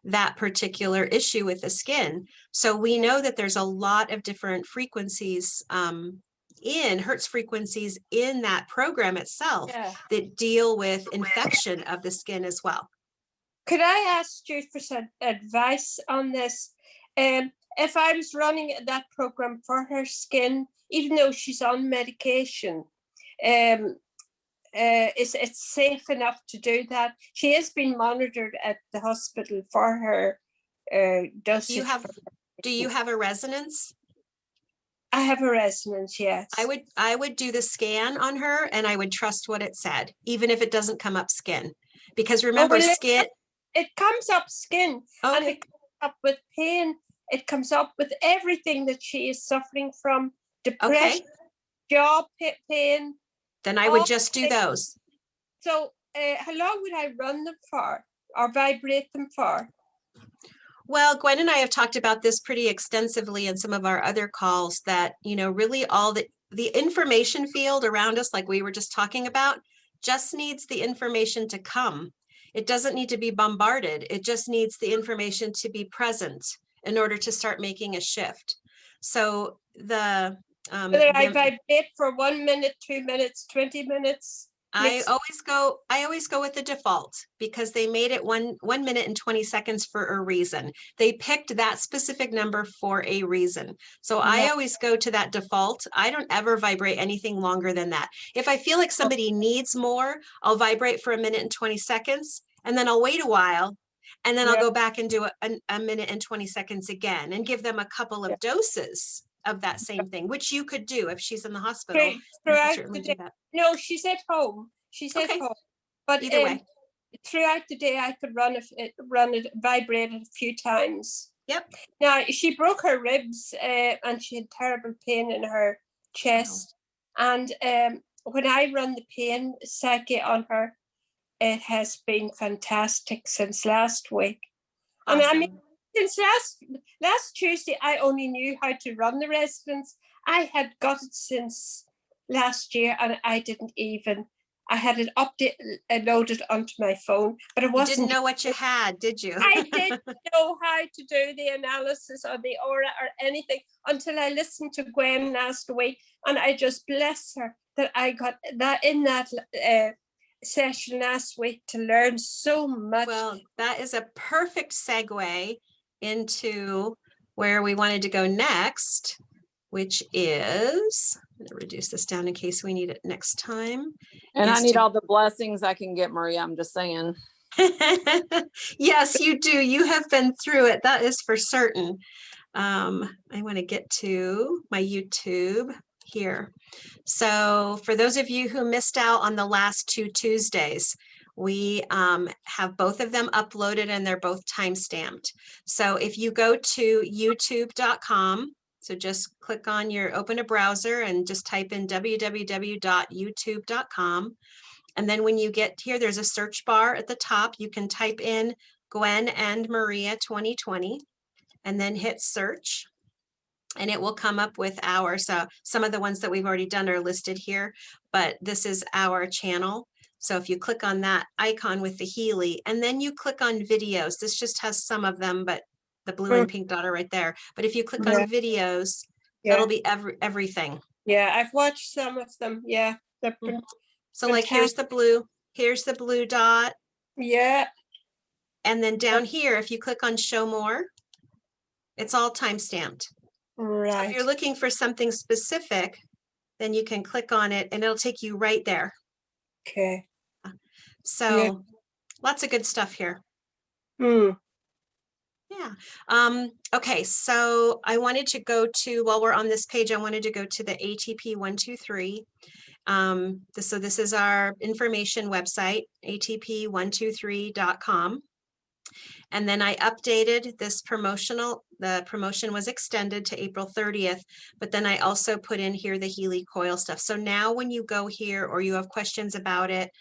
that particular issue with the skin. So we know that there's a lot of different frequencies in Hertz frequencies in that program itself that deal with infection of the skin as well. Could I ask you for some advice on this? If I was running that program for her skin, even though she's on medication, is it safe enough to do that? She has been monitored at the hospital for her dosage. Do you have a resonance? I have a resonance, yes. I would do the scan on her, and I would trust what it said, even if it doesn't come up skin. Because remember, skin. It comes up skin, okay. And it comes up with pain. It comes up with everything that she is suffering from: depression, jaw pain. Then I would just do those. So how long would I run them for or vibrate them for? Well, Gwen and I have talked about this pretty extensively in some of our other calls, that, really all the information field around us, like we were just talking about, just needs the information to come. It doesn't need to be bombarded. It just needs the information to be present in order to start making a shift. So whether I vibrate for 1 minute, 2 minutes, 20 minutes. I always go with the default, because they made it 1 minute and 20 seconds for a reason. They picked that specific number for a reason. So I always go to that default. I don't ever vibrate anything longer than that. If I feel like somebody needs more, I'll vibrate for 1 minute and 20 seconds, and then I'll wait a while, and then I'll go back and do a minute and 20 seconds again, and give them a couple of doses of that same thing, which you could do if she's in the hospital. Throughout the day. No, she's at home. She's at home. But either way, throughout the day, I could run it, vibrate it a few times. Yep. Now she broke her ribs, and she had terrible pain in her chest. And when I run the pain cycle on her, it has been fantastic since last week. And I mean, since last Tuesday, I only knew how to run the residence. I had got it since last year, and I didn't even. I had it loaded onto my phone, but it You wasn't. didn't know what you had, did you? I didn't know how to do the analysis or the aura or anything until I listened to Gwen last week, and I just bless her that I got that in that session last week to learn so much. Well, that is a perfect segue into where we wanted to go next, which is, I'm going to reduce this down in case we need it next time. And I Yes, need to- all the blessings I can get, Maria. I'm just saying. Yes, you do. You have been through it. That is for certain. I want to get to my YouTube here. So for those of you who missed out on the last 2 Tuesdays, we have both of them uploaded and they're both time-stamped. So if you go to youtube.com, so just click on open a browser and just type in www.youtube.com. And then when you get here, there's a search bar at the top. You can type in Gwen and Maria 2020 and then hit search. And it will come up with some of the ones that we've already done are listed here, but this is our channel. So if you click on that icon with the Healy, and then you click on videos, this just has some of them, but the blue and pink dot are right there. But if you click on videos, that'll be everything. Yeah, I've watched some of them. Yeah. So like here's the blue dot. Yeah. And then down here, if you click on show more, it's all time-stamped. So Right. if you're looking for something specific, then you can click on it and it'll take you right there. Okay. So lots of good stuff here. Yeah. Okay, so I wanted to go to, while we're on this page, I wanted to go to the ATP 123. So this is our information website, atp123.com. And then I updated this the promotion was extended to April 30th, but then I also put in here the Healy Coil stuff. So now when you go here or you have questions about it,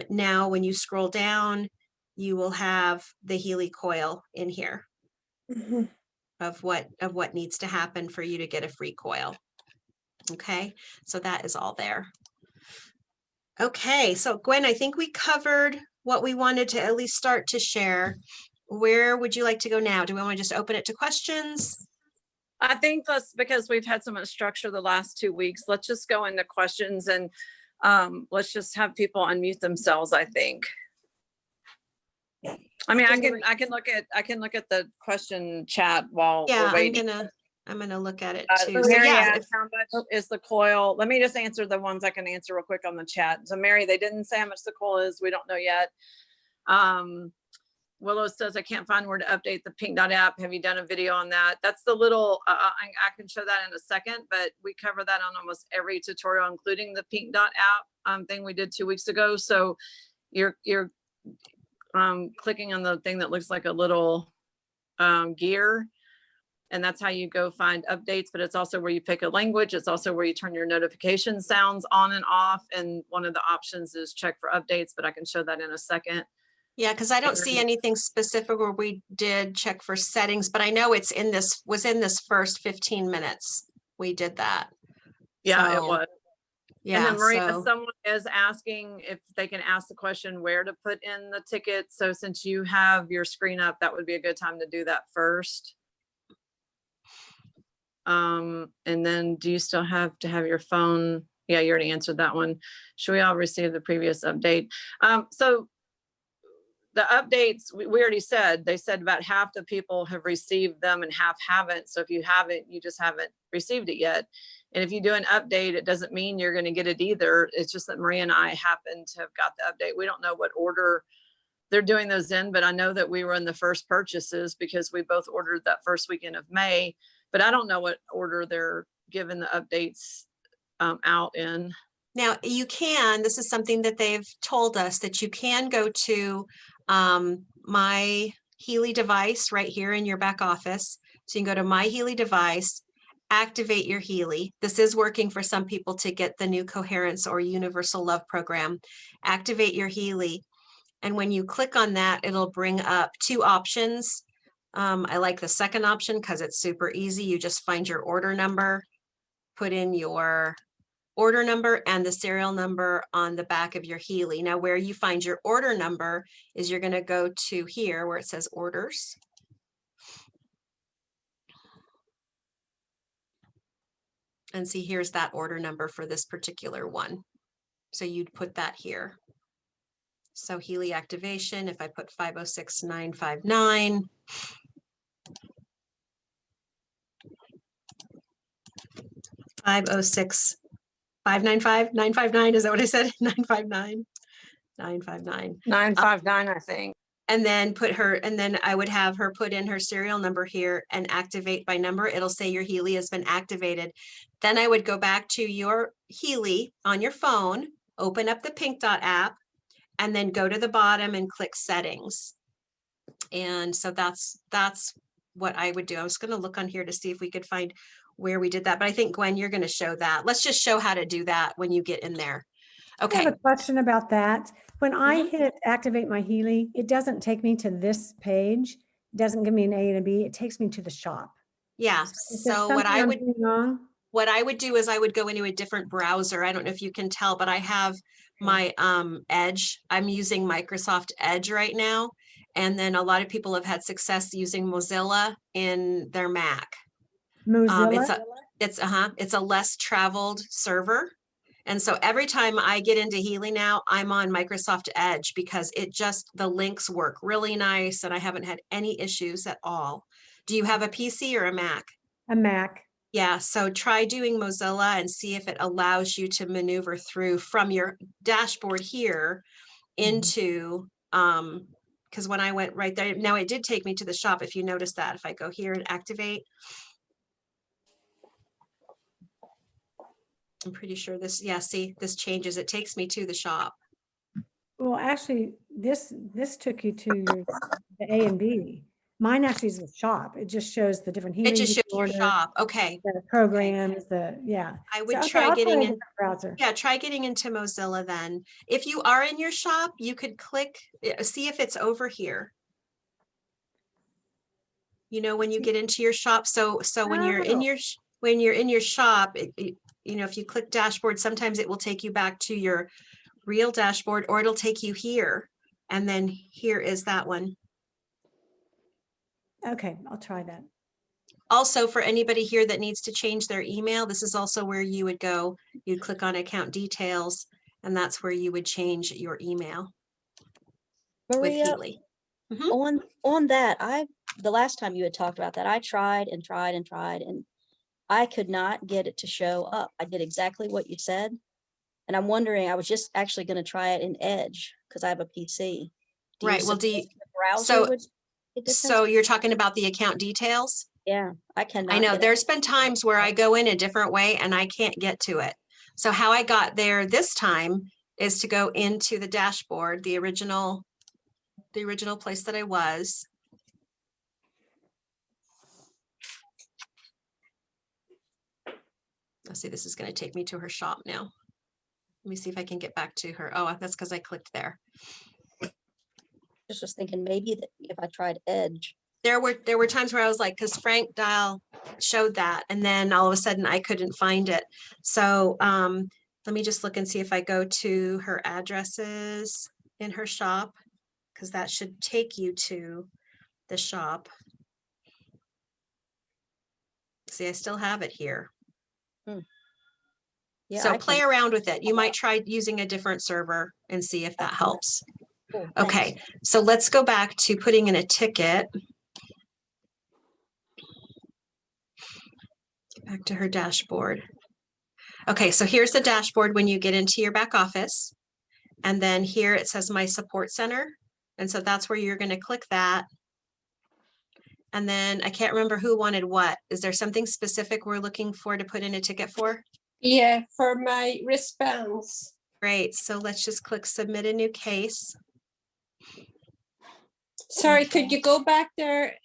now when you scroll down, you will have the Healy Coil in here of what needs to happen for you to get a free coil. Okay, so that is all there. Okay, so Gwen, I think we covered what we wanted to at least start to share. Where would you like to go now? Do we want to just open it to questions? I think that's because we've had so much structure the last 2 weeks. Let's just go into questions and let's just have people unmute themselves, I think. I mean, I can look at the question chat while Yeah, we're waiting. I'm gonna look at it So too. So Mary yeah, asked, how much is the coil? Let me just answer the ones I can answer real quick on the chat. So Mary, they didn't say how much the coil is. We don't know yet. Willow says, I can't find where to update the Pink Dot app. Have you done a video on that? That's the little, I can show that in a second, but we cover that on almost every tutorial, including the Pink Dot app thing we did 2 weeks ago. So you're clicking on the thing that looks like a little gear. And that's how you go find updates, but it's also where you pick a language. It's also where you turn your notification sounds on and off. And one of the options is check for updates, but I can show that in a second. yeah, because I don't see anything specific where we did check for settings, but I know it's was in this first 15 minutes. We did that. Yeah, So, it was. Yeah. And then Maria, so- someone is asking if they can ask the question where to put in the ticket. So since you have your screen up, that would be a good time to do that first. And then do you still have to have your phone? Yeah, you already answered that one. Should we all receive the previous update? So the updates, we already said, they said about half the people have received them and half haven't. So if you haven't, you just haven't received it yet. And if you do an update, it doesn't mean you're going to get it either. It's just that Maria and I happen to have got the update. We don't know what order they're doing those in, but I know that we were in the first purchases because we both ordered that first weekend of May, but I don't know what order they're giving the updates out in. Now you can, this is something that they've told us, that you can go to my Healy device right here in your back office. So you can go to my Healy device activate your Healy. This is working for some people to get the new Coherence or Universal Love program. Activate your Healy. And when you click on that, it'll bring up 2 options. I like the second option because it's super easy. You just find your order number, put in your order number and the serial number on the back of your Healy. Now, where you find your order number is you're going to go to here where it says orders. And see, here's that order number for this particular one. So you'd put that here. So Healy activation, if I put 506959, $506,595, $959, is that what I said? 959, 959. 959, I think. And then then I would have her put in her serial number here and activate by number. It'll say your Healy has been activated. Then I would go back to your Healy on your phone, open up the Pink Dot app, and then go to the bottom and click settings. And so that's what I would do. I was going to look on here to see if we could find where we did that. But I think, Gwen, you're going to show that. Let's just show how to do that when you get in there. I Okay. have a question about that. When I Mhm. hit activate my Healy, it doesn't take me to this page. It doesn't give me an A and a B. It takes me to the shop. Yeah. Is there So something I'm doing wrong? what I would do is I would go into a different browser. I don't know if you can tell, but I have my Edge. I'm using Microsoft Edge right now. And then a lot of people have had success using Mozilla in their Mac. Mozilla? It's a less traveled server. And so every time I get into Healy now, I'm on Microsoft Edge because the links work really nice and I haven't had any issues at all. Do you have a PC or a Mac? A Mac. Yeah, so try doing Mozilla and see if it allows you to maneuver through from your dashboard here into, because when I went right there, now it did take me to the shop. If you notice that, if I go here and activate, I'm pretty sure this, yeah, see, this changes. It takes me to the shop. Well, actually, this took you to the A and B. Mine actually is the shop. It just shows the different It Healys just you shows can your order, shop. Okay. the programs, yeah. I would So, okay, try I'll getting a in. different browser. Yeah, try getting into Mozilla then. If you are in your shop, you could click, see if it's over here. You know, when you get into your shop. So when you're in your shop, you know, if you click dashboard, sometimes it will take you back to your real dashboard or it'll take you here. And then here is that one. Okay, I'll try that. Also, for anybody here that needs to change their email, this is also where you would go. You'd click on account details, and that's where you would change your email with Maria, Healy. on that, the last time you had talked about that, I tried and tried and tried, and I could not get it to show up. I did exactly what you said. And I'm wondering, I was just actually going to try it in Edge because I have a PC. Right. Well, suppose the browser would make a so difference? you're talking about the account details? Yeah, I cannot. I know get it. there's been times where I go in a different way and I can't get to it. So how I got there this time is to go into the dashboard, the original place that I was. Let's see, this is going to take me to her shop now. Let me see if I can get back to her. Oh, that's because I clicked there. Just was thinking maybe that if I tried Edge. There were times where I was like, because Frank Dial showed that, and then all of a sudden I couldn't find it. So let me just look and see if I go to her addresses in her shop, because that should take you to the shop. See, I still have it here. Yeah, So I play can. around with it. You might try using a different server and see if that helps. Cool, Okay, thanks. so let's go back to putting in a ticket. Get back to her dashboard. Okay, so here's the dashboard when you get into your back office. And then here it says My Support Center. And so that's where you're going to click that. And then I can't remember who wanted what. Is there something specific we're looking for to put in a ticket for? Yeah, for my wristbands. Great, so let's just click Submit a New Case. Sorry, could you go back there?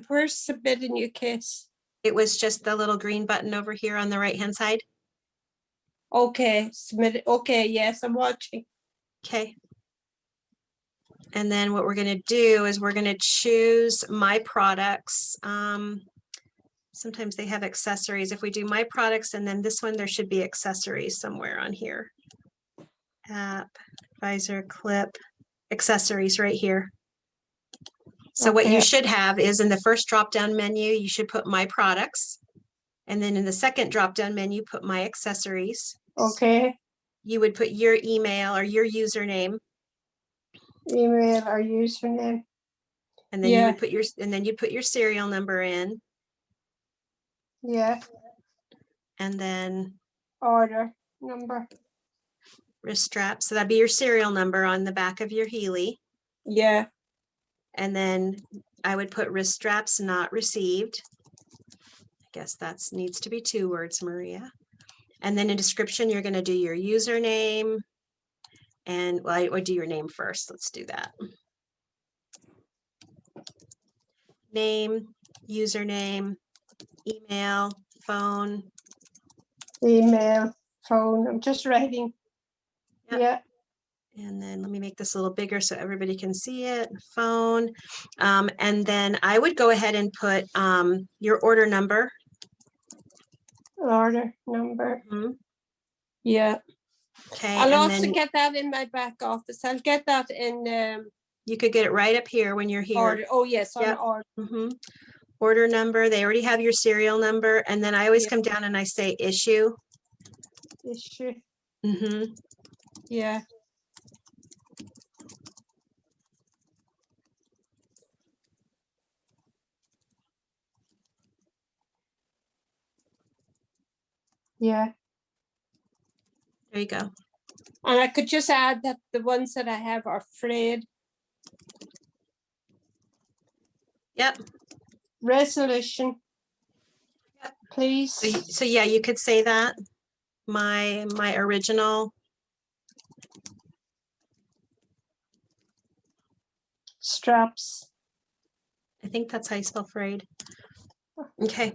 Where's submit a new case? It was just the little green button over here on the right-hand side. Okay, submit it. Okay, yes, I'm watching. Okay. And then what we're going to do is we're going to choose my products. Sometimes they have accessories. If we do my products and then this one, there should be accessories somewhere on here. App, visor, clip, accessories right here. So what you Okay. should have is in the first drop-down menu, you should put my products. And then in the second drop-down menu, put my accessories. Okay, You would put your email or your username. email or username. And then you Yeah. would put your serial number in. Yeah, And then order number. wrist strap. So that'd be your serial number on the back of your Healy. Yeah, And then I would put wrist straps not received. I guess that's needs to be 2 words, Maria. And then in description, you're going to do your username. And well, I would do your name first. Let's do that. Name, username, email, phone. email, phone. I'm just writing. Yep. Yeah, And then let me make this a little bigger so everybody can see it. Phone. And then I would go ahead and put your order number. order number. Mhm. Yeah. Okay. I'll And also then get that in my back office. I'll get that in you could get it right up here when you're here. order. Oh, yes, on Yep. order. Mhm. Order number. They already have your serial number. And then I always Yeah. come down and I say issue. Issue. Mhm. Yeah. Yeah. There you go. And I could just add that the ones that I have are frayed. Yep. Resolution. Yep. Please. So yeah, you could say that. My original. Straps. I think that's how you spell frayed. Okay.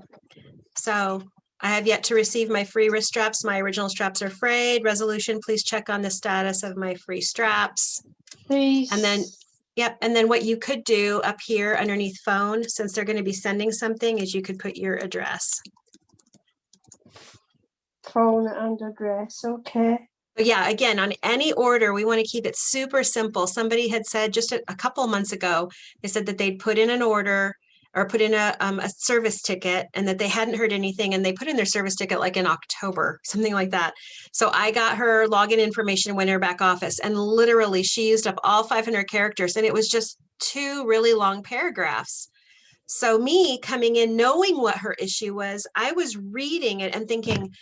So I have yet to receive my free wrist straps. My original straps are frayed. Resolution, please check on the status of my free straps. Please. And then, yep. And then what you could do up here underneath phone, since they're going to be sending something, is you could put your address. Phone and address. Okay. But yeah, again, on any order, we want to keep it super simple. Somebody had said just a couple of months ago, they said that they'd put in an order or put in a service ticket and that they hadn't heard anything, and they put in their service ticket like in October, something like that. So I got her login information and went in her back office, and literally she used up all 500 characters, and it was just 2 really long paragraphs. So me coming in, knowing what her issue was, I was reading it and thinking,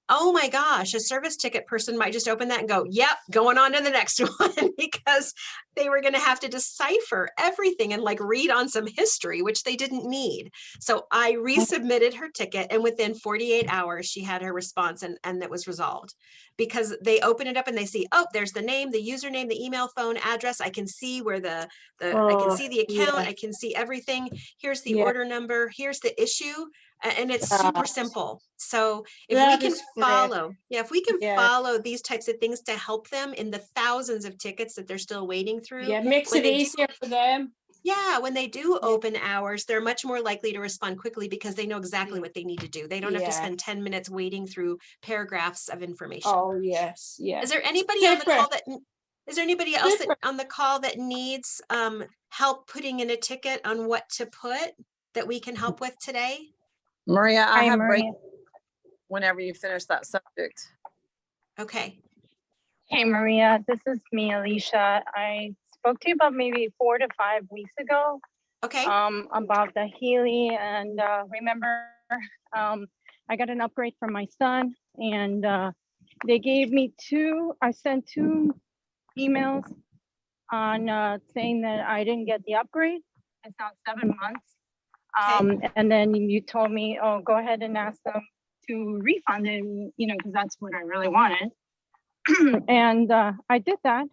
oh my gosh, a service ticket person might just open that and go, yep, going on to the next one, because they were going to have to decipher everything and like read on some history, which they didn't need. So I resubmitted her ticket, and within 48 hours, she had her response, and it was resolved, because they open it up and they see, oh, there's the name, the username, the email, phone, address. I can see where I can see the account. Yeah. I can see everything. Here's the Yeah. order number. Here's the issue. And it's super simple. So if we That can is great. follow, if we can Yeah. follow these types of things to help them in the thousands of tickets that they're still waiting through. Yeah, makes when it they do- easier for them. Yeah, when they do open hours, they're much more likely to respond quickly because they know exactly what they need to do. They don't have to Yeah. spend 10 minutes waiting through paragraphs of information. Oh, yes, yeah. Is there anybody on the Super. call is there anybody else Super. on the call that needs help putting in a ticket on what to put that we can help with today? Maria, I Hi, have break Maria. whenever you finish that subject. Okay. Hey, Maria, this is me, Alicia. I spoke to you about maybe 4 to 5 weeks ago Okay. about the Healy, and remember, I got an upgrade from my son, and they gave me I sent 2 emails on saying that I didn't get the upgrade. It's now 7 months. And then you told me, oh, go ahead and ask them to refund it, because that's what I really wanted. And I did that.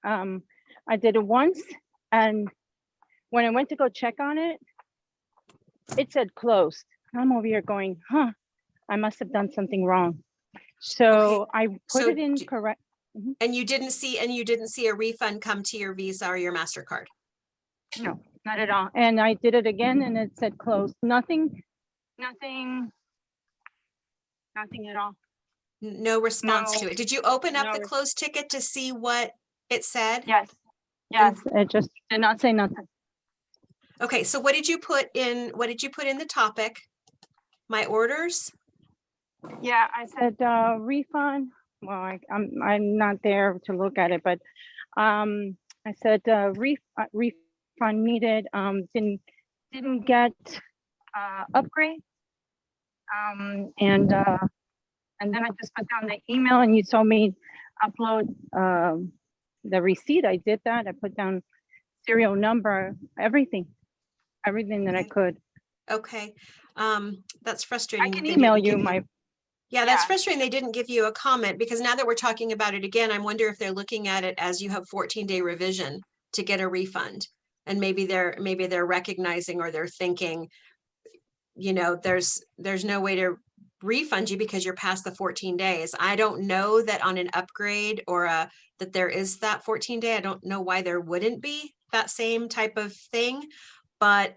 I did it once, and when I went to go check on it, it said closed. I'm over here going, huh, I must have done something wrong. So I put So it in do- correct. And you didn't see a refund come to your Visa or your MasterCard? No, not at all. And I did it again and it said closed. Nothing at all. No response to No, it. Did you open up no the res- closed ticket to see what it said? Yes. Yes, it just did not say nothing. Okay, so what did you put in the topic? My orders? Yeah, I said refund. Well, I'm not there to look at it, but I said refund needed. Didn't get upgrade. And then I just put down the email, and you told me upload the receipt. I did that. I put down serial number, everything that I Okay. could. Okay, that's I frustrating. can that they email didn't you give my. Yeah, that's Yeah. frustrating. They didn't give you a comment, because now that we're talking about it again, I wonder if they're looking at it as you have 14-day revision to get a refund. And maybe they're recognizing, or they're thinking, there's no way to refund you because you're past the 14 days. I don't know that on an upgrade or that there is that 14-day. I don't know why there wouldn't be that same type of thing. But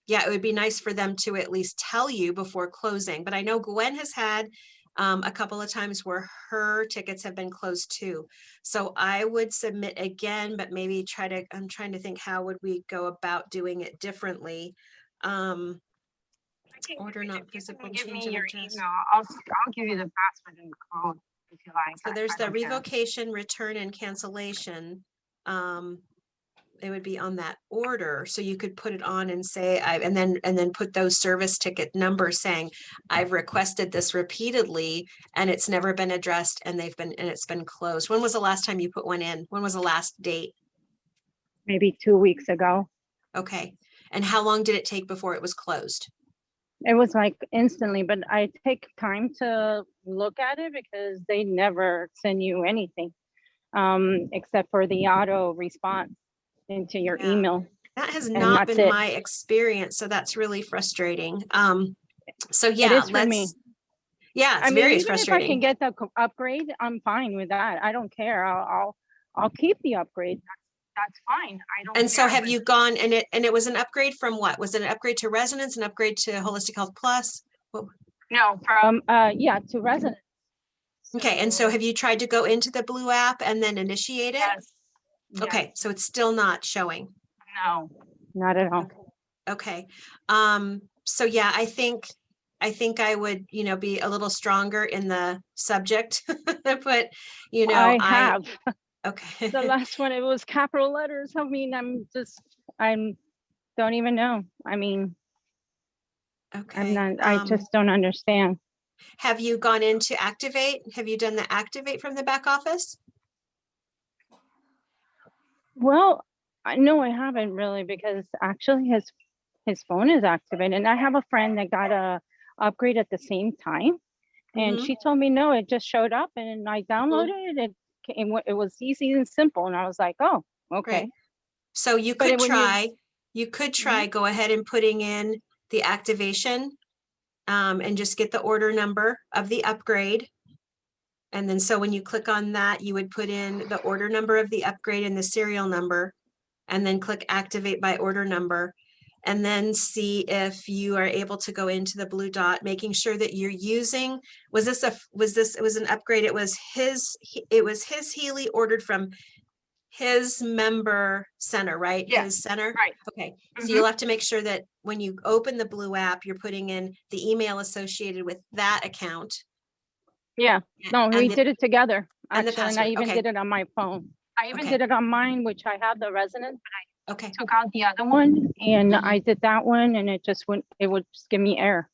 yeah, it would be nice for them to at least tell you before closing. But I know Gwen has had a couple of times where her tickets have been closed too. So I would submit again, but maybe I'm trying to think, how would we go about doing it differently? Order not physical Give change me of your address. email. I'll give you the password and code if you like. So there's I the don't care. revocation, return, and cancellation. It would be on that order. So you could put it on and say, and then put those service ticket numbers saying, I've requested this repeatedly and it's never been addressed, and it's been closed. When was the last time you put one in? When was the last date? Maybe 2 weeks ago. Okay. And how long did it take before it was closed? It was like instantly, but I take time to look at it because they never send you anything except for the auto response into your Yeah. email. That has And not that's been it. my experience. So that's really frustrating. So It yeah, is for me. Yeah, it's I mean, very even if I can frustrating. get the upgrade, I'm fine with that. I don't care. I'll keep the upgrade. That's fine. I don't. And so care, have but- you gone, and it was an upgrade from what? Was it an upgrade to Residence, an upgrade to Holistic Health Plus? No, from to residents. Okay, and so have you tried to go into the Blue app and then initiate it? Yes. Okay, so it's still not showing. No, not at all. Okay. So yeah, I think I would, be a little stronger in the subject, but I have. Okay. The last one, it was capital letters. I mean, I'm don't even know. I mean, Okay. I'm not, I just don't understand. Have you gone into Activate? Have you done the Activate from the back office? Well, no, I haven't really, because actually his phone is activated, and I have a friend that got a upgrade at the same time, and Mhm. she told me no, it just showed up, and I downloaded it. It was easy and simple, and I was like, oh, okay. Right. So you But could when you- try, go ahead and putting in the activation, and just get the order number of the upgrade. And then so when you click on that, you would put in the order number of the upgrade and the serial number, and then click activate by order number. And then see if you are able to go into the blue dot, making sure that you're using, it was an upgrade. It was his Healy ordered from his member center, right? Yeah, His center. right. Okay. So Mhm. you'll have to make sure that when you open the Blue app, you're putting in the email associated with that account. Yeah, no, and we the- did it together, and the actually, and I password, even okay. did it on my phone. I even Okay. did it on mine, which I have the resident, Okay. took out the other one, and Mhm. I did that one, and it would just give me error.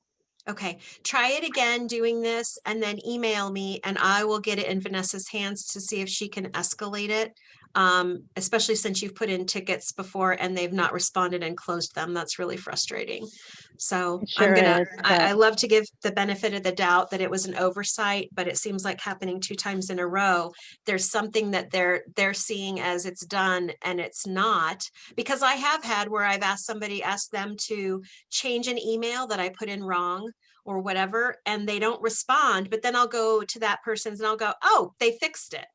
Okay. Try it again doing this, and then email me, and I will get it in Vanessa's hands to see if she can escalate it. especially since you've put in tickets before and they've not responded and closed them. That's really frustrating. So It sure I is, love to give the benefit of the doubt that it was an oversight, but it seems like happening 2 times in a row. There's something that they're seeing as it's done and it's not, because I have had where I've asked them to change an email that I put in wrong or whatever, and they don't respond, but then I'll go to that person's and I'll go, oh, they fixed it.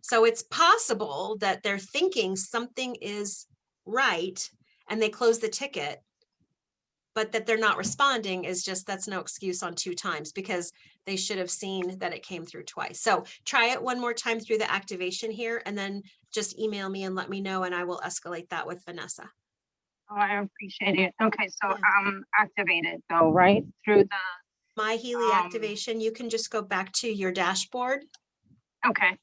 So it's possible that they're thinking something is right and they close the ticket, but that they're not responding is just, that's no excuse on 2 times, because they should have seen that it came through twice. So try it one more time through the activation here, and then just email me and let me know, and I will escalate that with Vanessa. Oh, I appreciate it. Okay, so Yeah. activated though, right? Through the, My Healy activation, you can just go back to your dashboard. okay,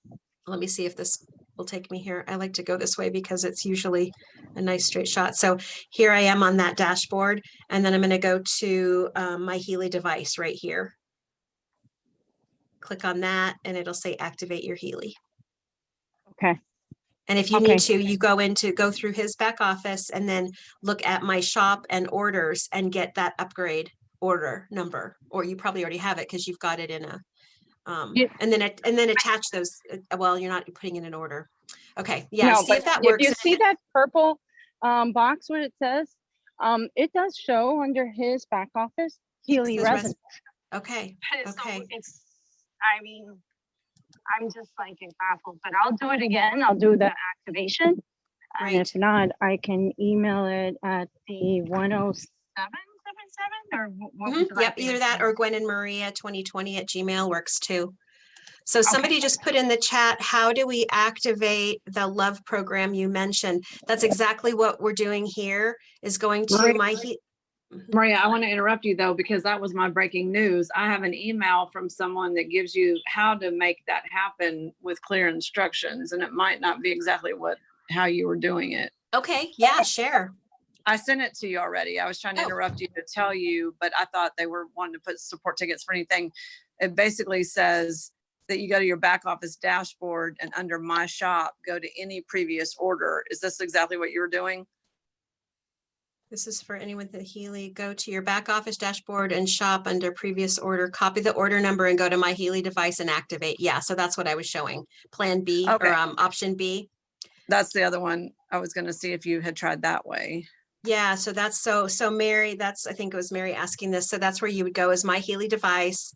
Let me see if this will take me here. I like to go this way because it's usually a nice straight shot. So here I am on that dashboard, and then I'm going to go to my Healy device right here. Click on that and it'll say activate your Healy. okay. And if you Okay. need to, you go through his back office and then look at my shop and orders and get that upgrade order number, or you probably already have it because you've got it in a Yeah. and then attach those. Well, you're not putting in an order. Okay, yeah, No, see but if that if works. you see that purple box where it says, it does show under his back office, Healy says resident. Okay, So okay. it's, I mean, I'm just like baffled, but I'll do it again. I'll do the activation. And Great. if not, I can email it at the 10777 or what would you like Yep, me either to that say? or Gwen and Maria 2020@gmail works too. So somebody just put in the chat, how do we activate the love program you mentioned? That's exactly what we're doing here, is going to Maria. my Maria, I want to interrupt you though, because that was my breaking news. I have an email from someone that gives you how to make that happen with clear instructions, and it might not be exactly how you were doing it. Okay, yeah, share. I sent it to you already. I was trying to Oh. interrupt you to tell you, but I thought they were wanting to put support tickets for anything. It basically says that you go to your back office dashboard and under my shop, go to any previous order. Is this exactly what you were doing? This is for anyone with the Healy. Go to your back office dashboard and shop under previous order, copy the order number and go to my Healy device and activate. Yeah, so that's what I was showing. Plan B Okay. or option B. That's the other one. I was going to see if you had tried that way. Yeah, so that's so Mary, I think it was Mary asking this. So that's where you would go as my Healy device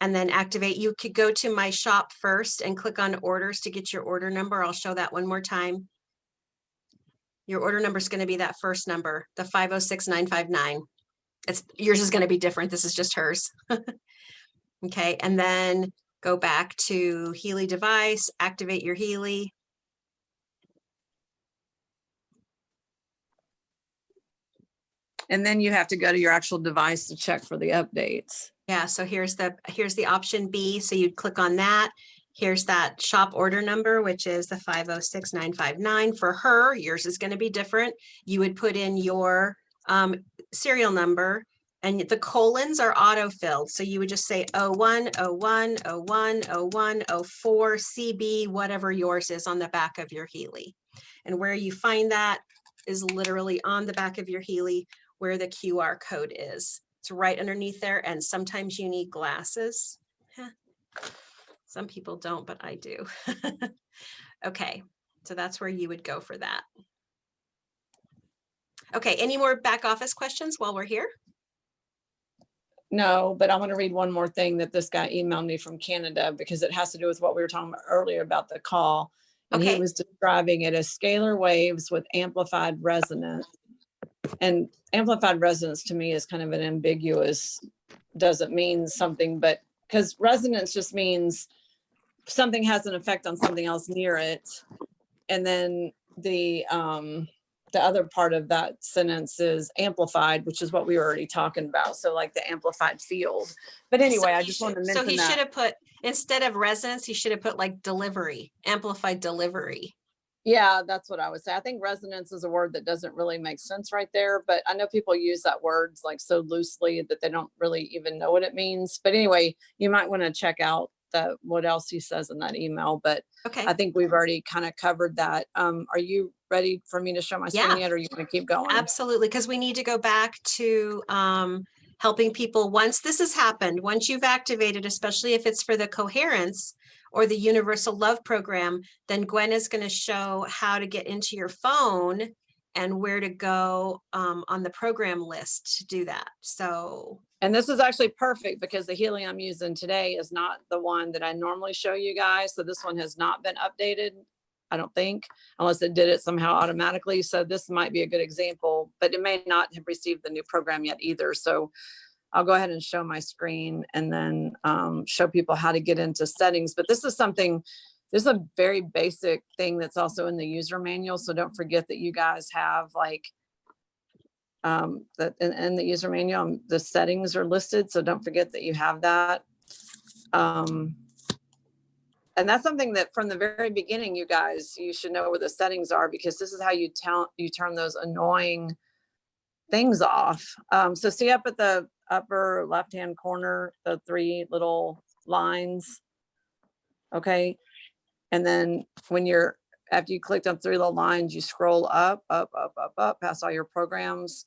and then activate. You could go to my shop first and click on orders to get your order number. I'll show that one more time. Your order number is going to be that first number, the 506959. Yours is going to be different. This is just hers. Okay, and then go back to Healy device, activate your Healy. And then you have to go to your actual device to check for the updates. Yeah, so here's the option B. So you'd click on that. Here's that shop order number, which is the 506959 for her. Yours is going to be different. You would put in your serial number, and the colons are auto-filled. So you would just say 01, 01, 01, 01, 04, CB, whatever yours is on the back of your Healy. And where you find that is literally on the back of your Healy where the QR code is. It's right underneath there. And sometimes you need glasses. Some people don't, but I do. Okay, so that's where you would go for that. Okay, any more back office questions while we're here? No, but I want to read one more thing that this guy emailed me from Canada, because it has to do with what we were talking about earlier about the call. And Okay. he was describing it as scalar waves with amplified resonance. And amplified resonance to me is kind of an ambiguous, doesn't mean something, but because resonance just means something has an effect on something else near it. And then the other part of that sentence is amplified, which is what we were already talking about. So like the amplified field. But anyway, I just want to mention so he that. should have put, instead of resonance, he should have put like delivery, amplified delivery. Yeah, that's what I would say. I think resonance is a word that doesn't really make sense right there, but I know people use that word like so loosely that they don't really even know what it means. But anyway, you might want to check out what else he says in that email, but Okay. I think we've already kind of covered that. Are you ready for me to show my screen Yeah. yet, or you want to keep going? Absolutely, because we need to go back to helping people once this has happened, once you've activated, especially if it's for the Coherence or the Universal Love Program, then Gwen is going to show how to get into your phone and where to go on the program list to do that. So, And this is actually perfect because the Healy I'm using today is not the one that I normally show you guys. So this one has not been updated, I don't think, unless it did it somehow automatically. So this might be a good example, but it may not have received the new program yet either. So I'll go ahead and show my screen and then show people how to get into settings. But this is something, this is a very basic thing that's also in the user manual. So don't forget that you guys have like that in the user manual, the settings are listed. So don't forget that you have that. And that's something that from the very beginning, you guys, you should know where the settings are, because this is how you turn those annoying things off. So see up at the upper left-hand corner, the 3 little lines. Okay. And then when after you clicked on 3 little lines, you scroll up, past all your programs.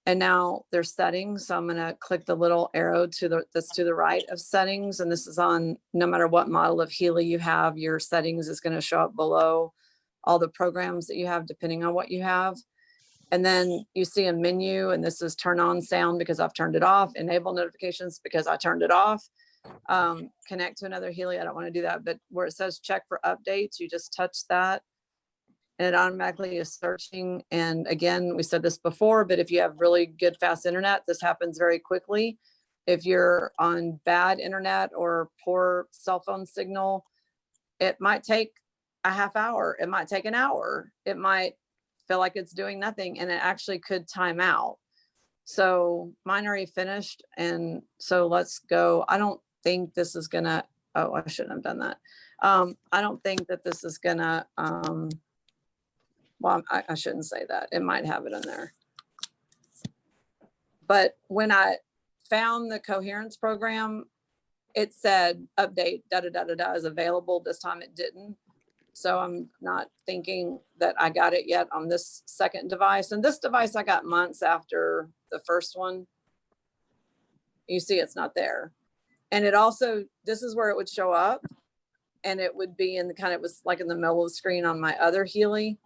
And now there's settings. So I'm going to click the little arrow that's to the right of settings. And this is on, no matter what model of Healy you have, your settings is going to show up below all the programs that you have, depending on what you have. And then you see a menu, and this is turn on sound because I've turned it off, enable notifications because I turned it off, connect to another Healy. I don't want to do that, but where it says check for updates, you just touch that. And it automatically is searching. And again, we said this before, but if you have really good fast internet, this happens very quickly. If you're on bad internet or poor cell phone signal, it might take a half hour. It might take an hour. It might feel like it's doing nothing, and it actually could time out. So mine already finished. And so let's go. I don't think this is gonna, oh, I shouldn't have done that. I don't think that this is gonna, well, I shouldn't say that. It might have it in there. But when I found the Coherence program, it said update is available. This time it didn't. So I'm not thinking that I got it yet on this second device. And this device I got months after the first one. You see it's not there. And it also, this is where it would show up, and it would be in the kind of, it was like in the middle of the screen on my other Healy.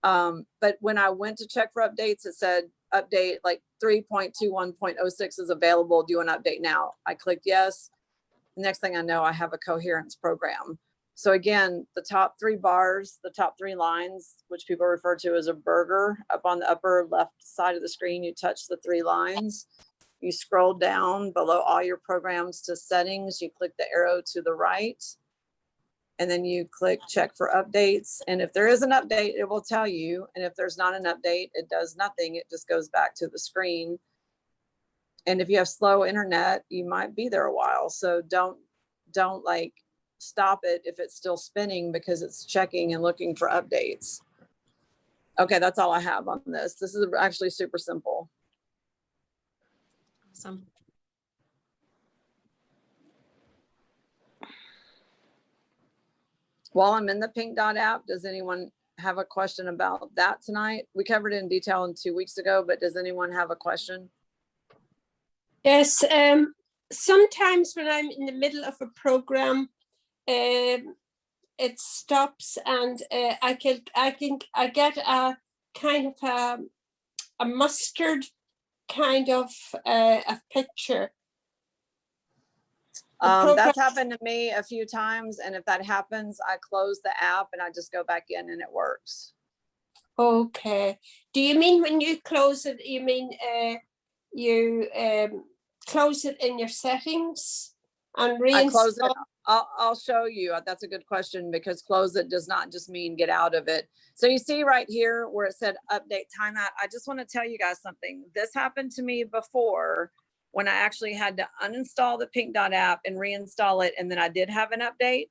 But when I went to check for updates, it said update like 3.21.06 is available. Do an update now. I clicked yes. The next thing I know, I have a Coherence program. So again, the top 3 bars, the top 3 lines, which people refer to as a burger, up on the upper left side of the screen, you touch the 3 lines. You scroll down below all your programs to settings. You click the arrow to the right. And then you click check for updates. And if there is an update, it will tell you. And if there's not an update, it does nothing. It just goes back to the screen. And if you have slow internet, you might be there a while. So don't like stop it if it's still spinning, because it's checking and looking for updates. Okay, that's all I have on this. This is actually super simple. awesome. While I'm in the Pink Dot app, does anyone have a question about that tonight? We covered it in detail 2 weeks ago, but does anyone have a question? Yes, sometimes when I'm in the middle of a program, it stops, and I get a kind of a mustard kind of a picture. That's happened to me a few times. And if that happens, I close the app and I just go back in and it works. Okay. Do you mean when you close it, you mean you close it in your settings and I close reinstall? it. I'll show you. That's a good question, because close it does not just mean get out of it. So you see right here where it said update timeout. I just want to tell you guys something. This happened to me before, when I actually had to uninstall the Pink Dot app and reinstall it. And then I did have an update.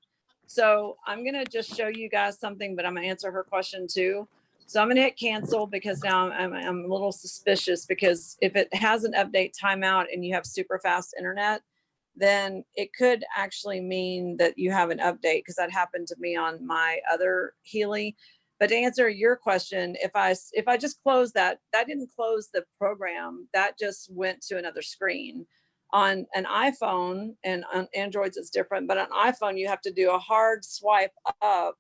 So I'm going to just show you guys something, but I'm going to answer her question too. So I'm going to hit cancel, because now I'm a little suspicious, because if it has an update timeout and you have super fast internet, then it could actually mean that you have an update, because that happened to me on my other Healy. But to answer your question, if I just close that didn't close the program, that just went to another screen. On an iPhone, and on Androids it's different, but on iPhone you have to do a hard swipe up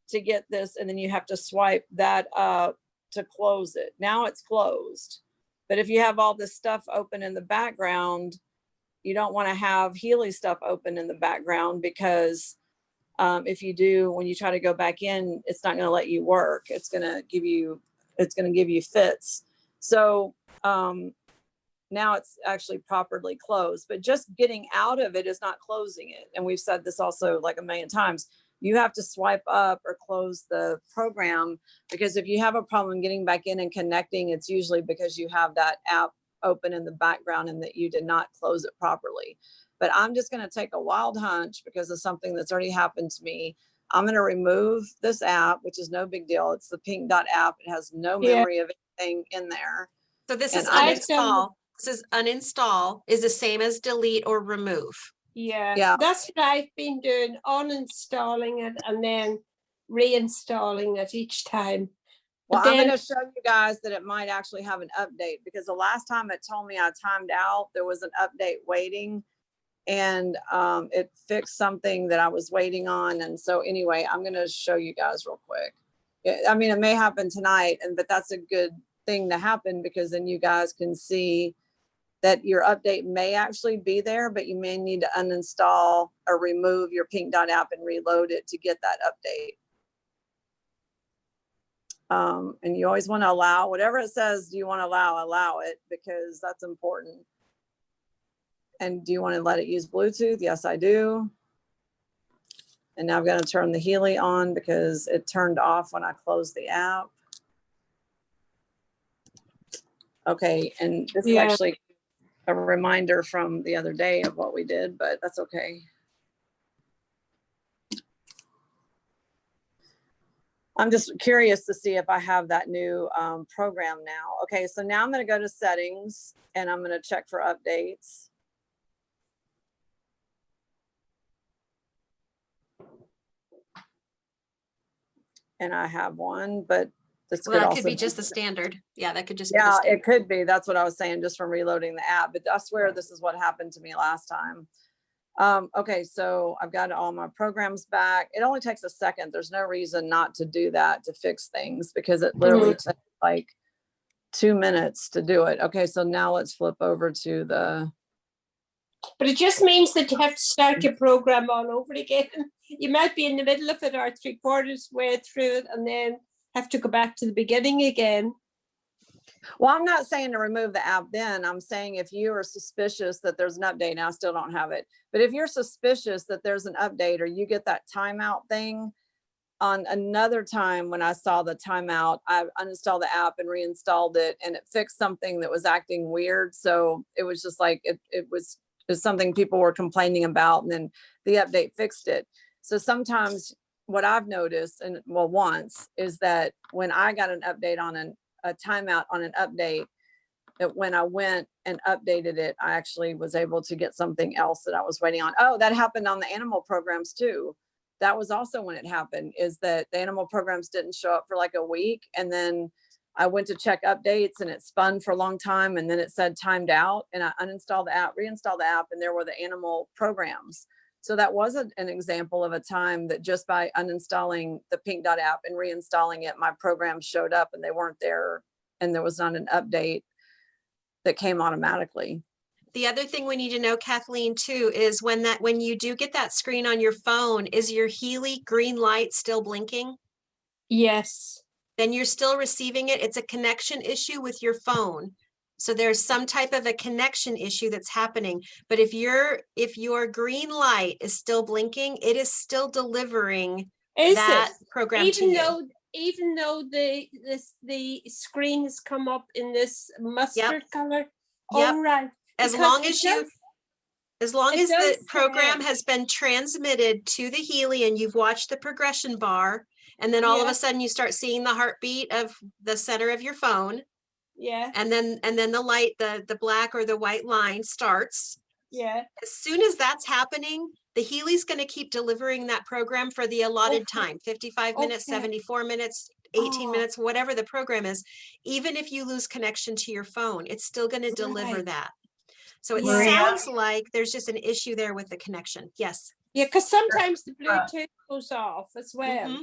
to get this, and then you have to swipe that up to close it. Now it's closed. But if you have all this stuff open in the background, you don't want to have Healy stuff open in the background, because if you do, when you try to go back in, it's not going to let you work. It's going to give you fits. So now it's actually properly closed, but just getting out of it is not closing it. And we've said this also like a million times. You have to swipe up or close the program, because if you have a problem getting back in and connecting, it's usually because you have that app open in the background and that you did not close it properly. But I'm just going to take a wild hunch because of something that's already happened to me. I'm going to remove this app, which is no big deal. It's the Pink Dot app. It has no Yeah. memory of anything in there. So this And is I've done- uninstall. This is uninstall is the same as delete or remove. Yeah, Yeah. that's what I've been doing, uninstalling it and then reinstalling it each time. Well, But I'm then- going to show you guys that it might actually have an update, because the last time it told me I timed out, there was an update waiting, and it fixed something that I was waiting on. And so anyway, I'm going to show you guys real quick. I mean, it may happen tonight, but that's a good thing to happen, because then you guys can see that your update may actually be there, but you may need to uninstall or remove your Pink Dot app and reload it to get that update. And you always want to allow whatever it says. Do you want to allow it, because that's important. And do you want to let it use Bluetooth? Yes, I do. And now I'm going to turn the Healy on, because it turned off when I closed the app. Okay, and this is Yeah. actually a reminder from the other day of what we did, but that's okay. I'm just curious to see if I have that new program now. Okay, so now I'm going to go to settings, and I'm going to check for updates. And I have one, but this Well, could that also could be just the standard. Yeah, that could just be the Yeah, standard. it could be. That's what I was saying, just from reloading the app. But I swear this is what happened to me last time. Okay, so I've got all my programs back. It only takes a second. There's no reason not to do that to fix things, because it literally takes like 2 minutes to do it. Okay, so now let's flip over to the, But it just means that you have to start your program all over again. You might be in the middle of it or 3/4 way through it and then have to go back to the beginning again. well, I'm not saying to remove the app then. I'm saying if you are suspicious that there's an update, now I still don't have it. But if you're suspicious that there's an update, or you get that timeout thing, on another time when I saw the timeout, I uninstalled the app and reinstalled it, and it fixed something that was acting weird. So it was just like, it was something people were complaining about, and then the update fixed it. So sometimes what I've noticed, and well, once, is that when I got an update on a timeout on an update, that when I went and updated it, I actually was able to get something else that I was waiting on. Oh, that happened on the animal programs too. That was also when it happened, is that the animal programs didn't show up for like a week. And then I went to check updates, and it spun for a long time, and then it said timed out, and I uninstalled the app, reinstalled the app, and there were the animal programs. So that wasn't an example of a time that just by uninstalling the Pink Dot app and reinstalling it, my programs showed up and they weren't there, and there was not an update that came automatically. The other thing we need to know, Kathleen, too, is when you do get that screen on your phone, is your Healy green light still blinking? Yes. Then you're still receiving it. It's a connection issue with your phone. So there's some type of a connection issue that's happening. But if your green light is still blinking, it is still delivering Is that it? program to you. Even though the screen has come up in this mustard color. Yep. All right. As Because long it as you, does- as long it as the does program say- has been transmitted to the Healy and you've watched the progression bar, and then all of Yeah. a sudden you start seeing the heartbeat of the center of your phone, Yeah. and then the light, the black or the white line starts, Yeah. As soon as that's happening, the Healy's going to keep delivering that program for the allotted Okay. time, 55 minutes, Okay. 74 minutes, 18 Oh. minutes, whatever the program is. Even if you lose connection to your phone, it's still going to deliver Right. that. So it Yeah. sounds like there's just an issue there with the connection. Yes. Yeah, because sometimes the Bluetooth goes off as well. Mhm.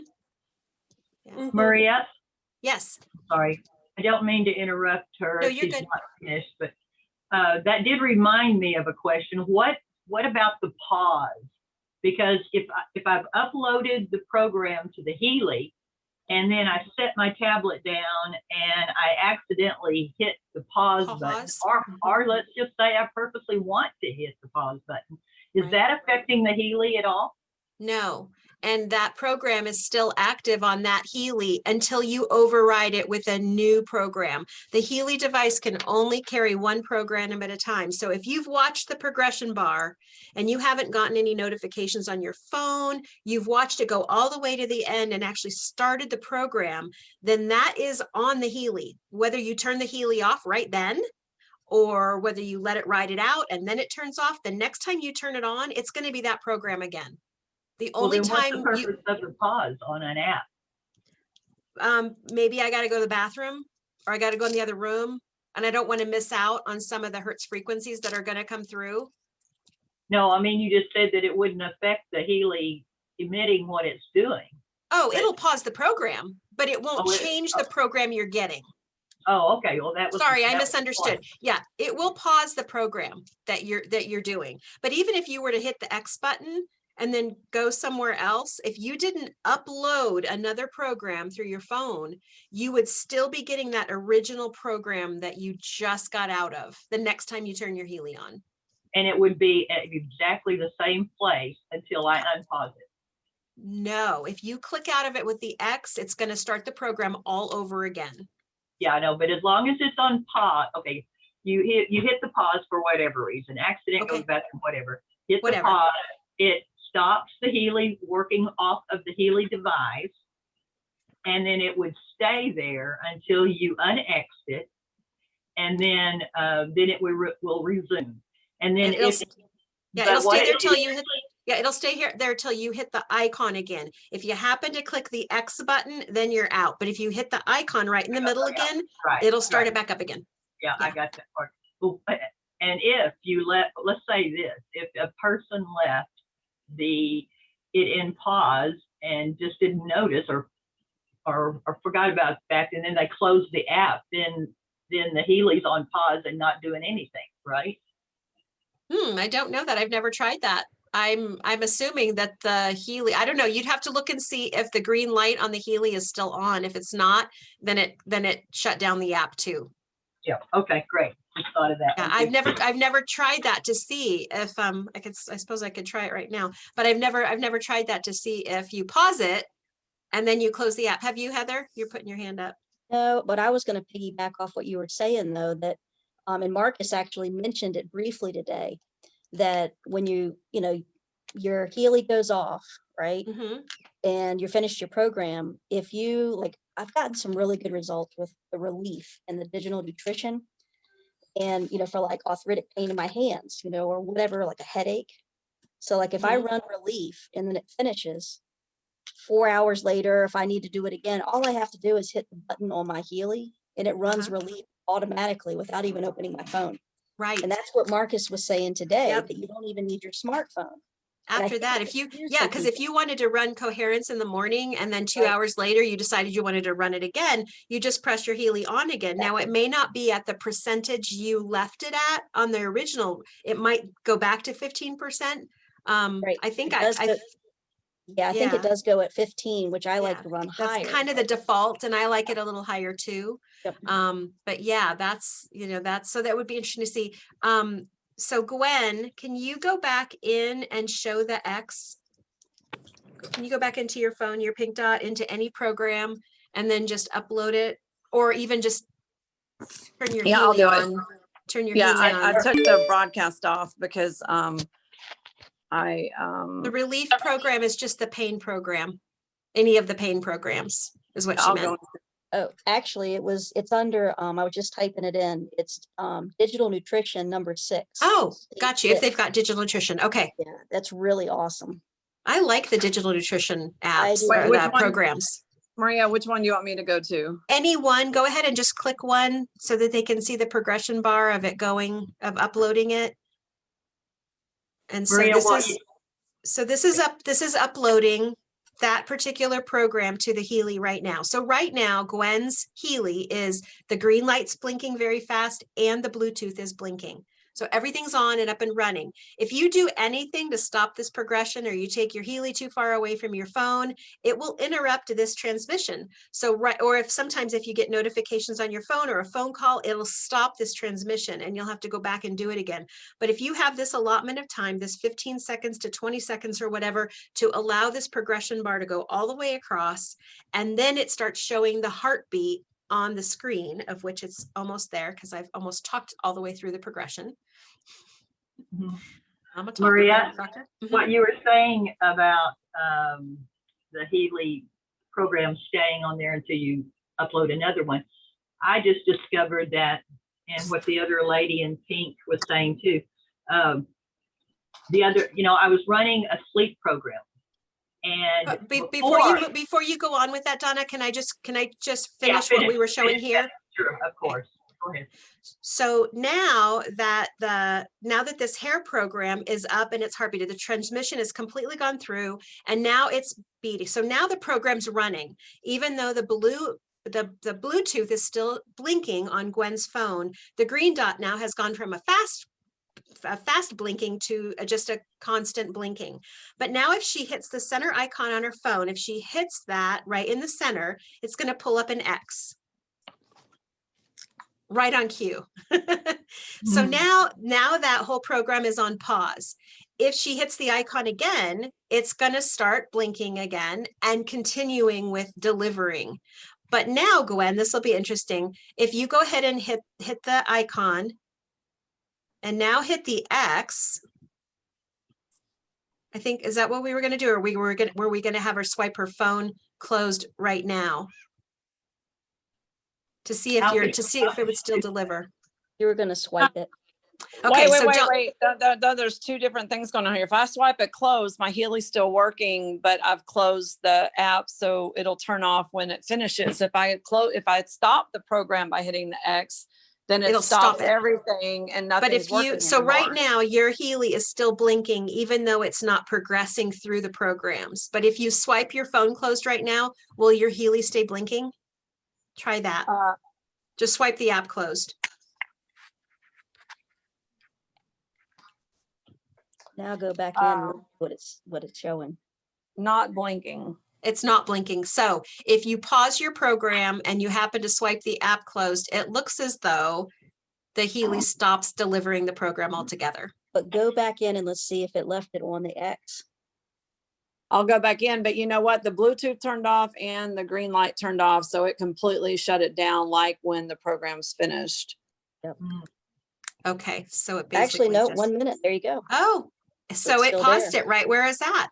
Yeah. Mhm. Maria, Yes. sorry, I don't mean to interrupt her. No, if you're she's good. not finished, but that did remind me of a question. What about the pause? Because if I've uploaded the program to the Healy and then I set my tablet down and I accidentally hit the pause button, Pause. or let's just say I purposely want to hit the pause button, is Right. that affecting the Healy at all? No. And that program is still active on that Healy until you override it with a new program. The Healy device can only carry one program at a time. So if you've watched the progression bar and you haven't gotten any notifications on your phone, you've watched it go all the way to the end and actually started the program, then that is on the Healy. Whether you turn the Healy off right then, or whether you let it ride it out and then it turns off, the next time you turn it on, it's going to be that program again. The Well, only then what's the time purpose you, of the pause on an app? maybe I got to go to the bathroom or I got to go in the other room and I don't want to miss out on some of the Hertz frequencies that are going to come through. No, I mean, you just said that it wouldn't affect the Healy emitting what it's doing. Oh, But- it'll pause the program, but it won't Oh, change the program you're getting. Oh, okay. Well, that was. Sorry, I that was the misunderstood. point. Yeah, it will pause the program that you're doing. But even if you were to hit the X button and then go somewhere else, if you didn't upload another program through your phone, you would still be getting that original program that you just got out of the next time you turn your Healy on. And it would be at exactly the same place until I unpause it. No, if you click out of it with the X, it's going to start the program all over again. Yeah, I know, but as long as it's on pause, okay, you hit the pause for whatever reason, accident, Okay. goes back to whatever, hit Whatever. the pause, it stops the Healy working off of the Healy device, and then it would stay there until you unex it, and then it will resume. And then And it'll, if yeah, but it'll what stay there it- till you hit, yeah, it'll stay here there till you hit the icon again. If you happen to click the X button, then you're out. But if you hit the icon right in the middle again, right, it'll start right. it back up again. Yeah, Yeah. I got that part. Well, and if you let's say this, if a person left it in pause and just didn't notice or forgot about the fact, and then they closed the app, then the Healy's on pause and not doing anything, right? I don't know that. I've never tried that. I'm assuming that the Healy, I don't know, you'd have to look and see if the green light on the Healy is still on. If it's not, then it shut down the app too. Yeah. Okay, great. Just thought of that. Yeah, one too. I've never tried that to see if I suppose I could try it right now, but I've never tried that to see if you pause it and then you close the app. Have you, Heather? You're putting your hand up. No, but I was going to piggyback off what you were saying though, that, and Marcus actually mentioned it briefly today, that when your Healy goes off, right? Mhm. And you're finished your program, if you I've gotten some really good results with the relief and the digital nutrition and, for like arthritic pain in my hands, or whatever, like a headache. So like if I run relief and then it finishes 4 hours later, if I need to do it again, all I have to do is hit the button on my Healy and it runs relief automatically without even opening my phone. Right. And that's what Marcus was saying today, Yep. that you don't even need your smartphone. And I After think that, it if you, confused yeah, some because if people. you wanted to run Coherence in the morning and then 2 Right. hours later you decided you wanted to run it again, you just press your Healy on again. Now it may not be at the percentage you left it at on the original. It might go back to 15%. Right. I think It does go- I think yeah. it does go at 15, which I like Yeah, to run that's higher. kind of the default, and I like it a little higher too. Yep. But yeah, that's so that would be interesting to see. So Gwen, can you go back in and show the X? Can you go back into your phone, your pink dot, into any program, and then just upload it, or even just turn your Yeah, I'll Healy do it. on? Turn your Yeah, Healy I on. took the broadcast off because The relief program is just the pain program. Any of the pain programs is what she I'll meant. go Oh, actually, it's under, I was just typing it in. It's digital nutrition number 6. Oh, got you. If they've 6. got digital nutrition. Okay. Yeah, that's really awesome. I like the digital nutrition I apps do or too. Which the one? programs. Maria, which one do you want me to go to? Anyone, go ahead and just click one so that they can see the progression bar of it going, of uploading it. And so Maria, this is uploading that particular program to the Healy right now. So right now, Gwen's Healy is the green light's blinking very fast and the Bluetooth is blinking. So everything's on and up and running. If you do anything to stop this progression, or you take your Healy too far away from your phone, it will interrupt this transmission. So or if sometimes if you get notifications on your phone or a phone call, it'll stop this transmission and you'll have to go back and do it again. But if you have this allotment of time, this 15 seconds to 20 seconds or whatever, to allow this progression bar to go all the way across, and then it starts showing the heartbeat on the screen, of which it's almost there because I've almost talked all the way through the progression. I'm a talker, Maria, Proctor. what you were saying about the Healy program staying on there until you upload another one, I just discovered that, and what the other lady in pink was saying too. The other, I was running a sleep program, and before you go on with that, Donna, can I just finish what we were showing here? Sure, of course. Go ahead. So now that this hair program is up and it's heartbeated, the transmission has completely gone through, and now it's beating. So now the program's running, even though the Bluetooth is still blinking on Gwen's phone. The green dot now has gone from a fast blinking to just a constant blinking. But now if she hits the center icon on her phone, if she hits that right in the center, it's going to pull up an X right on cue. So now that whole program is on pause. If she hits the icon again, it's going to start blinking again and continuing with delivering. But now, Gwen, this will be interesting. If you go ahead and hit the icon and now hit the X, I think, is that what we were going to do? Or were we going to have her swipe her phone closed right now to see if it would still deliver? You were going to swipe it. Okay, wait. There's two different things going on here. If I swipe it closed, my Healy's still working, but I've closed the app, so it'll turn off when it finishes. If I stop the program by hitting the X, then it'll stop everything and nothing's working anymore. Right now your Healy is still blinking, even though it's not progressing through the programs. But if you swipe your phone closed right now, will your Healy stay blinking? Try that. Just swipe the app closed. Now go back in, look what it's showing. Not blinking. It's not blinking. So if you pause your program and you happen to swipe the app closed, it looks as though the Healy stops delivering the program altogether. But go back in and let's see if it left it on the X. I'll go back in, but you know what? The Bluetooth turned off and the green light turned off, so it completely shut it down like when the program's finished. Yep. Okay, so it basically actually, no, 1 minute. There you go. Oh, so it paused it right where it's at.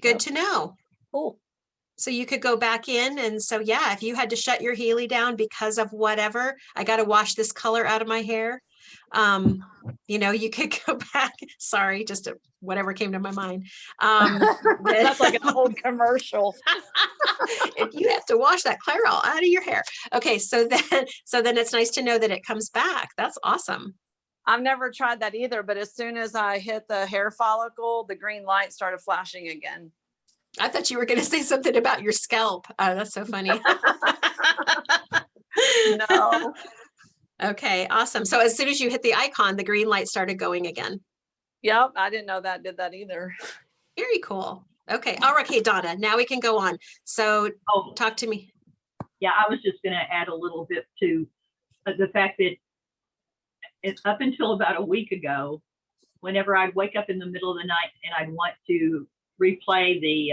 Good to know. Cool. So you could go back in, and so yeah, if you had to shut your Healy down because of whatever, I got to wash this color out of my hair. You could go back. Sorry, just whatever came to my mind. That's like an old commercial. If you have to wash that Clairol out of your hair. Okay, so then it's nice to know that it comes back. That's awesome. I've never tried that either, but as soon as I hit the hair follicle, the green light started flashing again. I thought you were going to say something about your scalp. Oh, that's so funny. No. Okay, awesome. So as soon as you hit the icon, the green light started going again. Yep, I didn't know that did that either. Very cool. Okay, all right, okay, Donna, now we can go on. So talk to me. Yeah, I was just going to add a little bit to the fact that it's up until about a week ago, whenever I'd wake up in the middle of the night and I'd want to replay the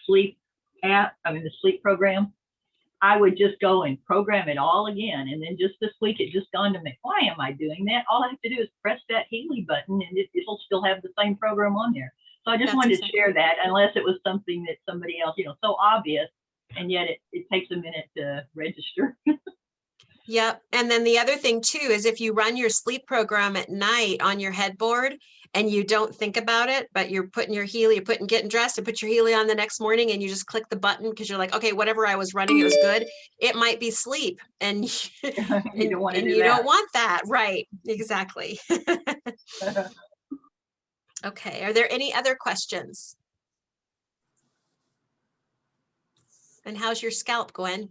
sleep the sleep program, I would just go and program it all again. And then just this week, it just dawned on me, why am I doing that? All I have to do is press that Healy button and it'll still have the same program on there. So I just wanted to share that, unless it was something that somebody else, so obvious and yet it takes a minute to register. Yep. And then the other thing too is if you run your sleep program at night on your headboard and you don't think about it, but you're putting your Healy, you're getting dressed and put your Healy on the next morning and you just click the button because you're like, okay, whatever I was running, it was good. It might be sleep and You don't want to do you that. don't want that. Right. Exactly. Okay. Are there any other questions? And how's your scalp, Gwen?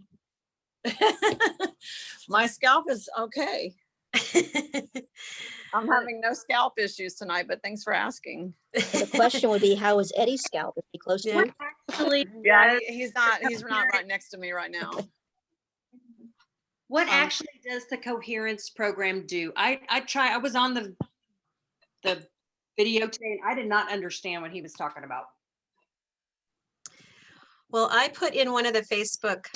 My scalp is okay. I'm having no scalp issues tonight, but thanks for asking. The question would be, how is Eddie's scalp? Is he close to Yeah. you? Actually, Yeah, he's not right next to me right now. what actually does the Coherence program do? I was on the video today and I did not understand what he was talking about. Well, I put in one of the Facebook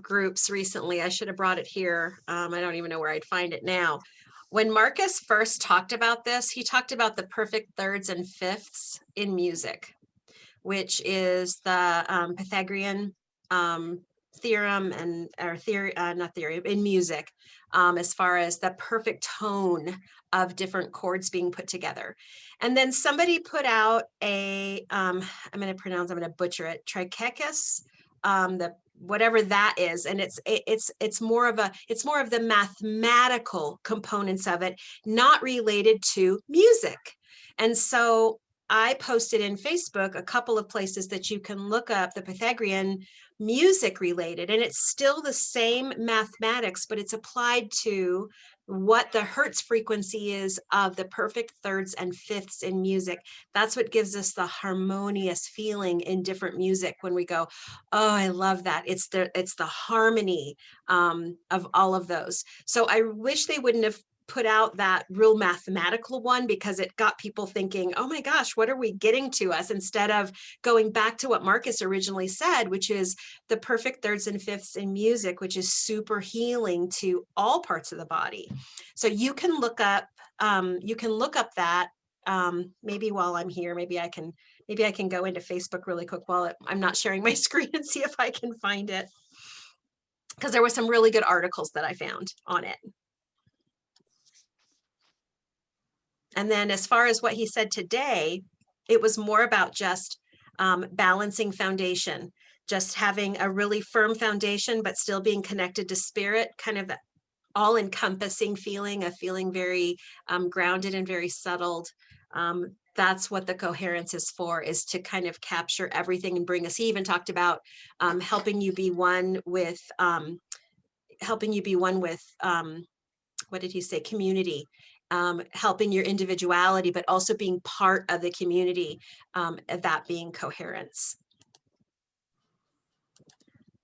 groups recently. I should have brought it here. I don't even know where I'd find it now. When Marcus first talked about this, he talked about the perfect thirds and fifths in music, which is the Pythagorean theorem and or theory, not theory, in music, as far as the perfect tone of different chords being put together. And then somebody put out a, I'm going to butcher it, trichechus, the whatever that is, and it's more of the mathematical components of it, not related to music. And so I posted in Facebook a couple of places that you can look up the Pythagorean music related, and it's still the same mathematics, but it's applied to what the Hertz frequency is of the perfect thirds and fifths in music. That's what gives us the harmonious feeling in different music when we go, oh, I love that. It's the harmony of all of those. So I wish they wouldn't have put out that real mathematical one because it got people thinking, oh my gosh, what are we getting to us? Instead of going back to what Marcus originally said, which is the perfect thirds and fifths in music, which is super healing to all parts of the body. So you can look up that maybe while I'm here, maybe I can go into Facebook really quick while I'm not sharing my screen and see if I can find it. Because there were some really good articles that I found on it. And then as far as what he said today, it was more about just balancing foundation, just having a really firm foundation, but still being connected to spirit, kind of all encompassing feeling, of feeling very grounded and very settled. That's what the Coherence is for, is to kind of capture everything and bring us. He even talked about helping you be one with, what did he say? Community. Helping your individuality, but also being part of the community, that being Coherence.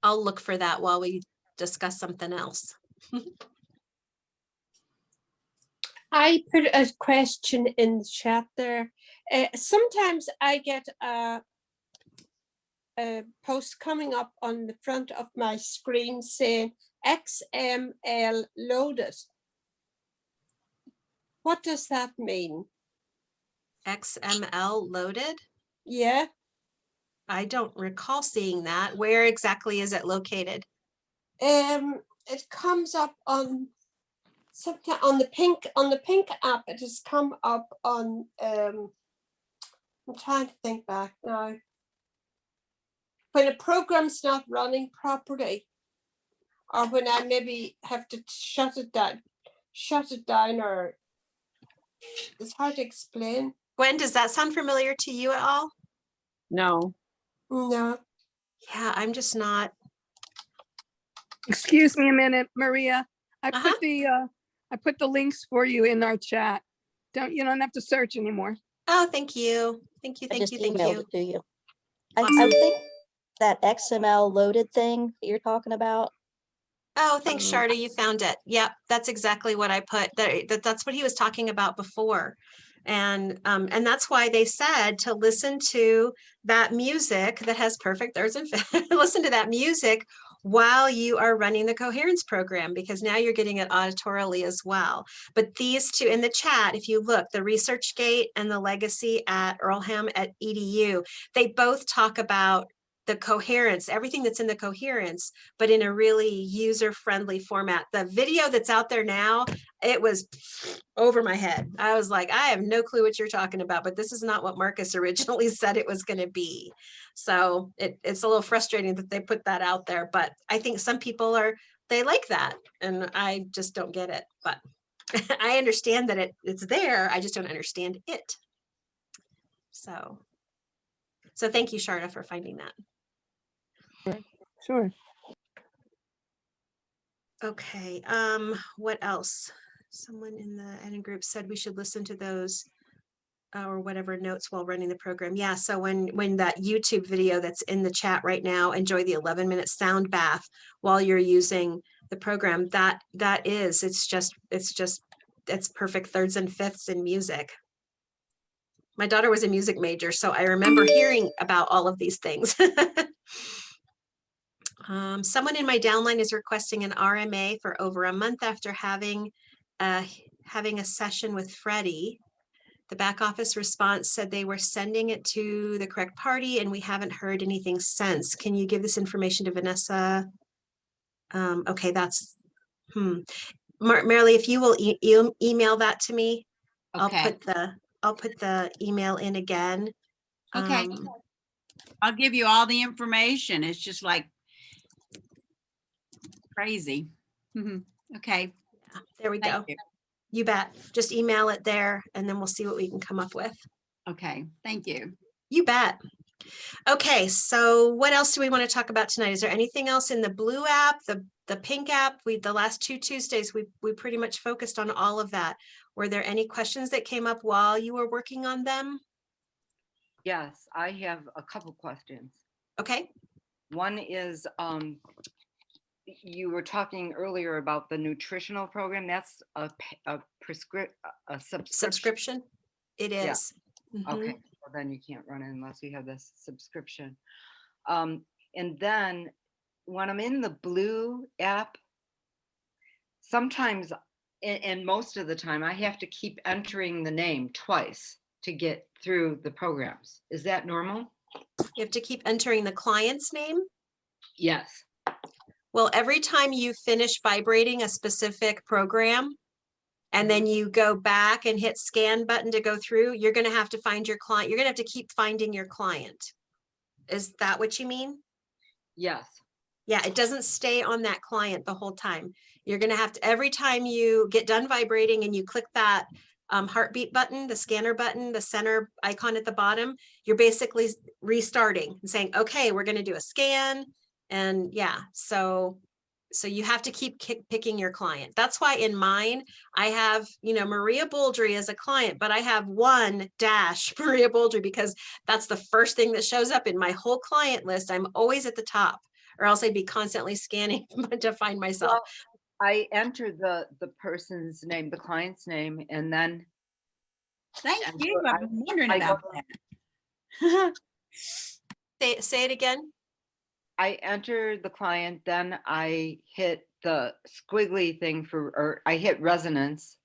I'll look for that while we discuss something else. I put a question in the chat there. Sometimes I get a post coming up on the front of my screen saying XML loaded. What does that mean? XML loaded? Yeah. I don't recall seeing that. Where exactly is it located? It comes up on something on the pink app. It has come up on I'm trying to think back now. When a program's not running properly, or when I maybe have to shut it down, or it's hard to explain. Gwen, does that sound familiar to you at all? No. No. Yeah, I'm just not. Excuse me a minute, Maria. I put the links for you in our chat. You don't have to search anymore. Oh, thank you. Thank you. I Thank just you. Thank emailed you. it to you. Awesome. I think that XML loaded thing that you're talking about. Oh, thanks, Sharda. You found it. Yep, that's exactly what I put. That's what he was talking about before. And that's why they said to listen to that music that has perfect thirds and fifths. Listen to that music while you are running the Coherence program, because now you're getting it auditorily as well. But these two in the chat, if you look, the ResearchGate and the Legacy at Earlham at EDU, they both talk about the coherence, everything that's in the coherence, but in a really user-friendly format. The video that's out there now, it was over my head. I was like, I have no clue what you're talking about, but this is not what Marcus originally said it was going to be. So it's a little frustrating that they put that out there, but I think some people they like that, and I just don't get it. But I understand that it's there. I just don't understand it. So thank you, Sharda, for finding that. Sure. Okay, what else? Someone in the admin group said we should listen to those or whatever notes while running the program. Yeah, so when that YouTube video that's in the chat right now, enjoy the 11-minute sound bath while you're using the program, it's perfect thirds and fifths in music. My daughter was a music major, so I remember hearing about all of these things. Someone in my downline is requesting an RMA for over a month after having a session with Freddie. The back office response said they were sending it to the correct party and we haven't heard anything since. Can you give this information to Vanessa? Okay, that's, Marilee, if you will email that to me, Okay. I'll put the email in again. Okay. I'll give you all the information. It's just like crazy. Okay. There we go. You. You bet. Just email it there and then we'll see what we can come up with. Okay. Thank you. You bet. Okay. So what else do we want to talk about tonight? Is there anything else in the blue app, the pink app? The last 2 Tuesdays, we pretty much focused on all of that. Were there any questions that came up while you were working on them? Yes, I have a couple questions. Okay. One is, you were talking earlier about the nutritional program. That's a subscription. It is. Yeah. Okay, well, then you can't run it unless you have this subscription. And then when I'm in the blue app, sometimes, and most of the time, I have to keep entering the name twice to get through the programs. Is that normal? You have to keep entering the client's name? Yes. Well, every time you finish vibrating a specific program, and then you go back and hit scan button to go through, you're going to have to find your client. You're going to have to keep finding your client. Is that what you mean? Yes. Yeah, it doesn't stay on that client the whole time. You're going to have to, every time you get done vibrating and you click that heartbeat button, the scanner button, the center icon at the bottom, you're basically restarting and saying, okay, we're going to do a scan. And yeah, so you have to keep picking your client. That's why in mine, I have, Maria Bouldry as a client, but I have one dash Maria Bouldry because that's the first thing that shows up in my whole client list. I'm always at the top, or else I'd be constantly scanning to find myself. Well, I enter the person's name, the client's name, and then. Thank you. I've been wondering about that. Say it again. I enter the client, then I hit the squiggly thing or I hit resonance,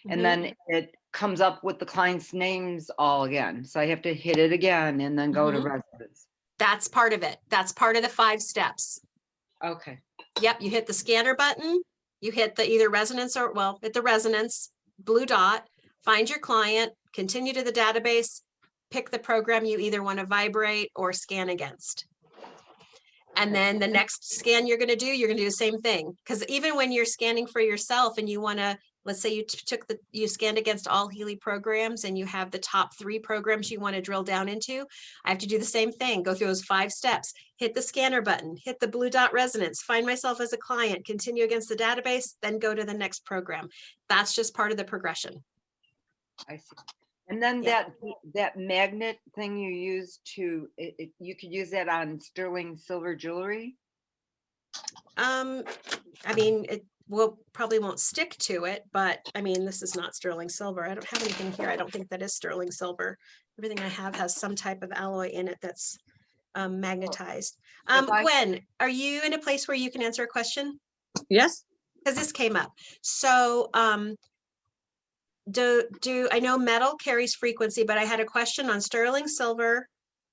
and then it comes up with the client's names all again. So I have to hit it again and then go to resonance. That's part of it. That's part of the 5 steps. Okay. Yep. You hit the scanner button, you hit the either resonance hit the resonance blue dot, find your client, continue to the database, pick the program you either want to vibrate or scan against. And then the next scan you're going to do the same thing. Because even when you're scanning for yourself and you want to, let's say you scanned against all Healy programs and you have the top 3 programs you want to drill down into, I have to do the same thing. Go through those 5 steps, hit the scanner button, hit the blue dot resonance, find myself as a client, continue against the database, then go to the next program. That's just part of the progression. I see. And then that magnet thing you use you could use that on sterling silver jewelry. I mean, it probably won't stick to it, but I mean, this is not sterling silver. I don't have anything here. I don't think that is sterling silver. Everything I have has some type of alloy in it that's magnetized. Gwen, are you in a place where you can answer a question? Yes. Because this came up. So I know metal carries frequency, but I had a question on sterling silver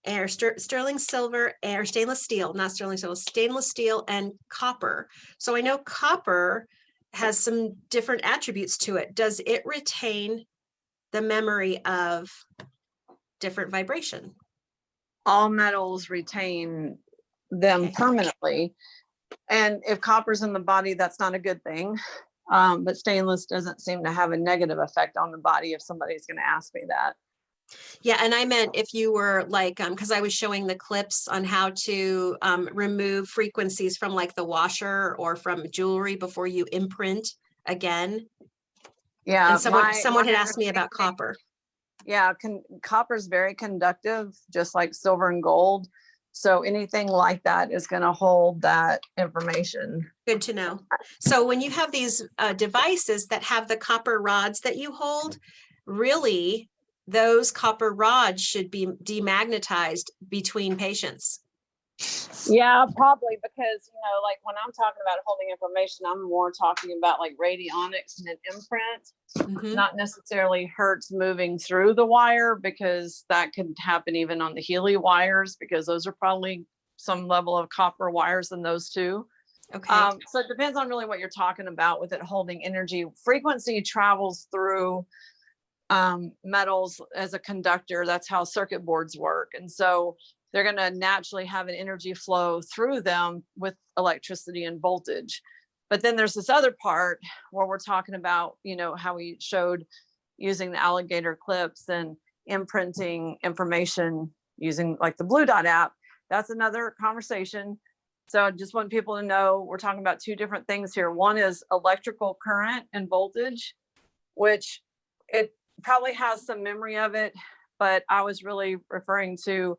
or sterling silver or stainless steel, not sterling silver, stainless steel and copper. So I know copper has some different attributes to it. Does it retain the memory of different vibration? All metals retain them Okay. permanently. And if copper's in the body, that's not a good thing. But stainless doesn't seem to have a negative effect on the body if somebody's going to ask me that. Yeah, and I meant if you were like, because I was showing the clips on how to remove frequencies from like the washer or from jewelry before you imprint again. Yeah, And someone had asked me about copper. Yeah, copper is very conductive, just like silver and gold. So anything like that is going to hold that information. Good to know. So when you have these devices that have the copper rods that you hold, really, those copper rods should be demagnetized between patients. Yeah, probably, because, you know, like when I'm talking about holding information, I'm more talking about like radionics and an imprint, not necessarily hertz moving through the wire, because that could happen even on the Healy wires, because those are probably some level of copper wires in those too. Okay. So it depends on really what you're talking about with it holding energy. Frequency travels through metals as a conductor. That's how circuit boards work. And so they're going to naturally have an energy flow through them with electricity and voltage. But then there's this other part where we're talking about, you know, how we showed using the alligator clips and imprinting information using like the Blue Dot app. That's another conversation. So I just want people to know we're talking about two different things here. One is electrical current and voltage, which it probably has some memory of it, but I was really referring to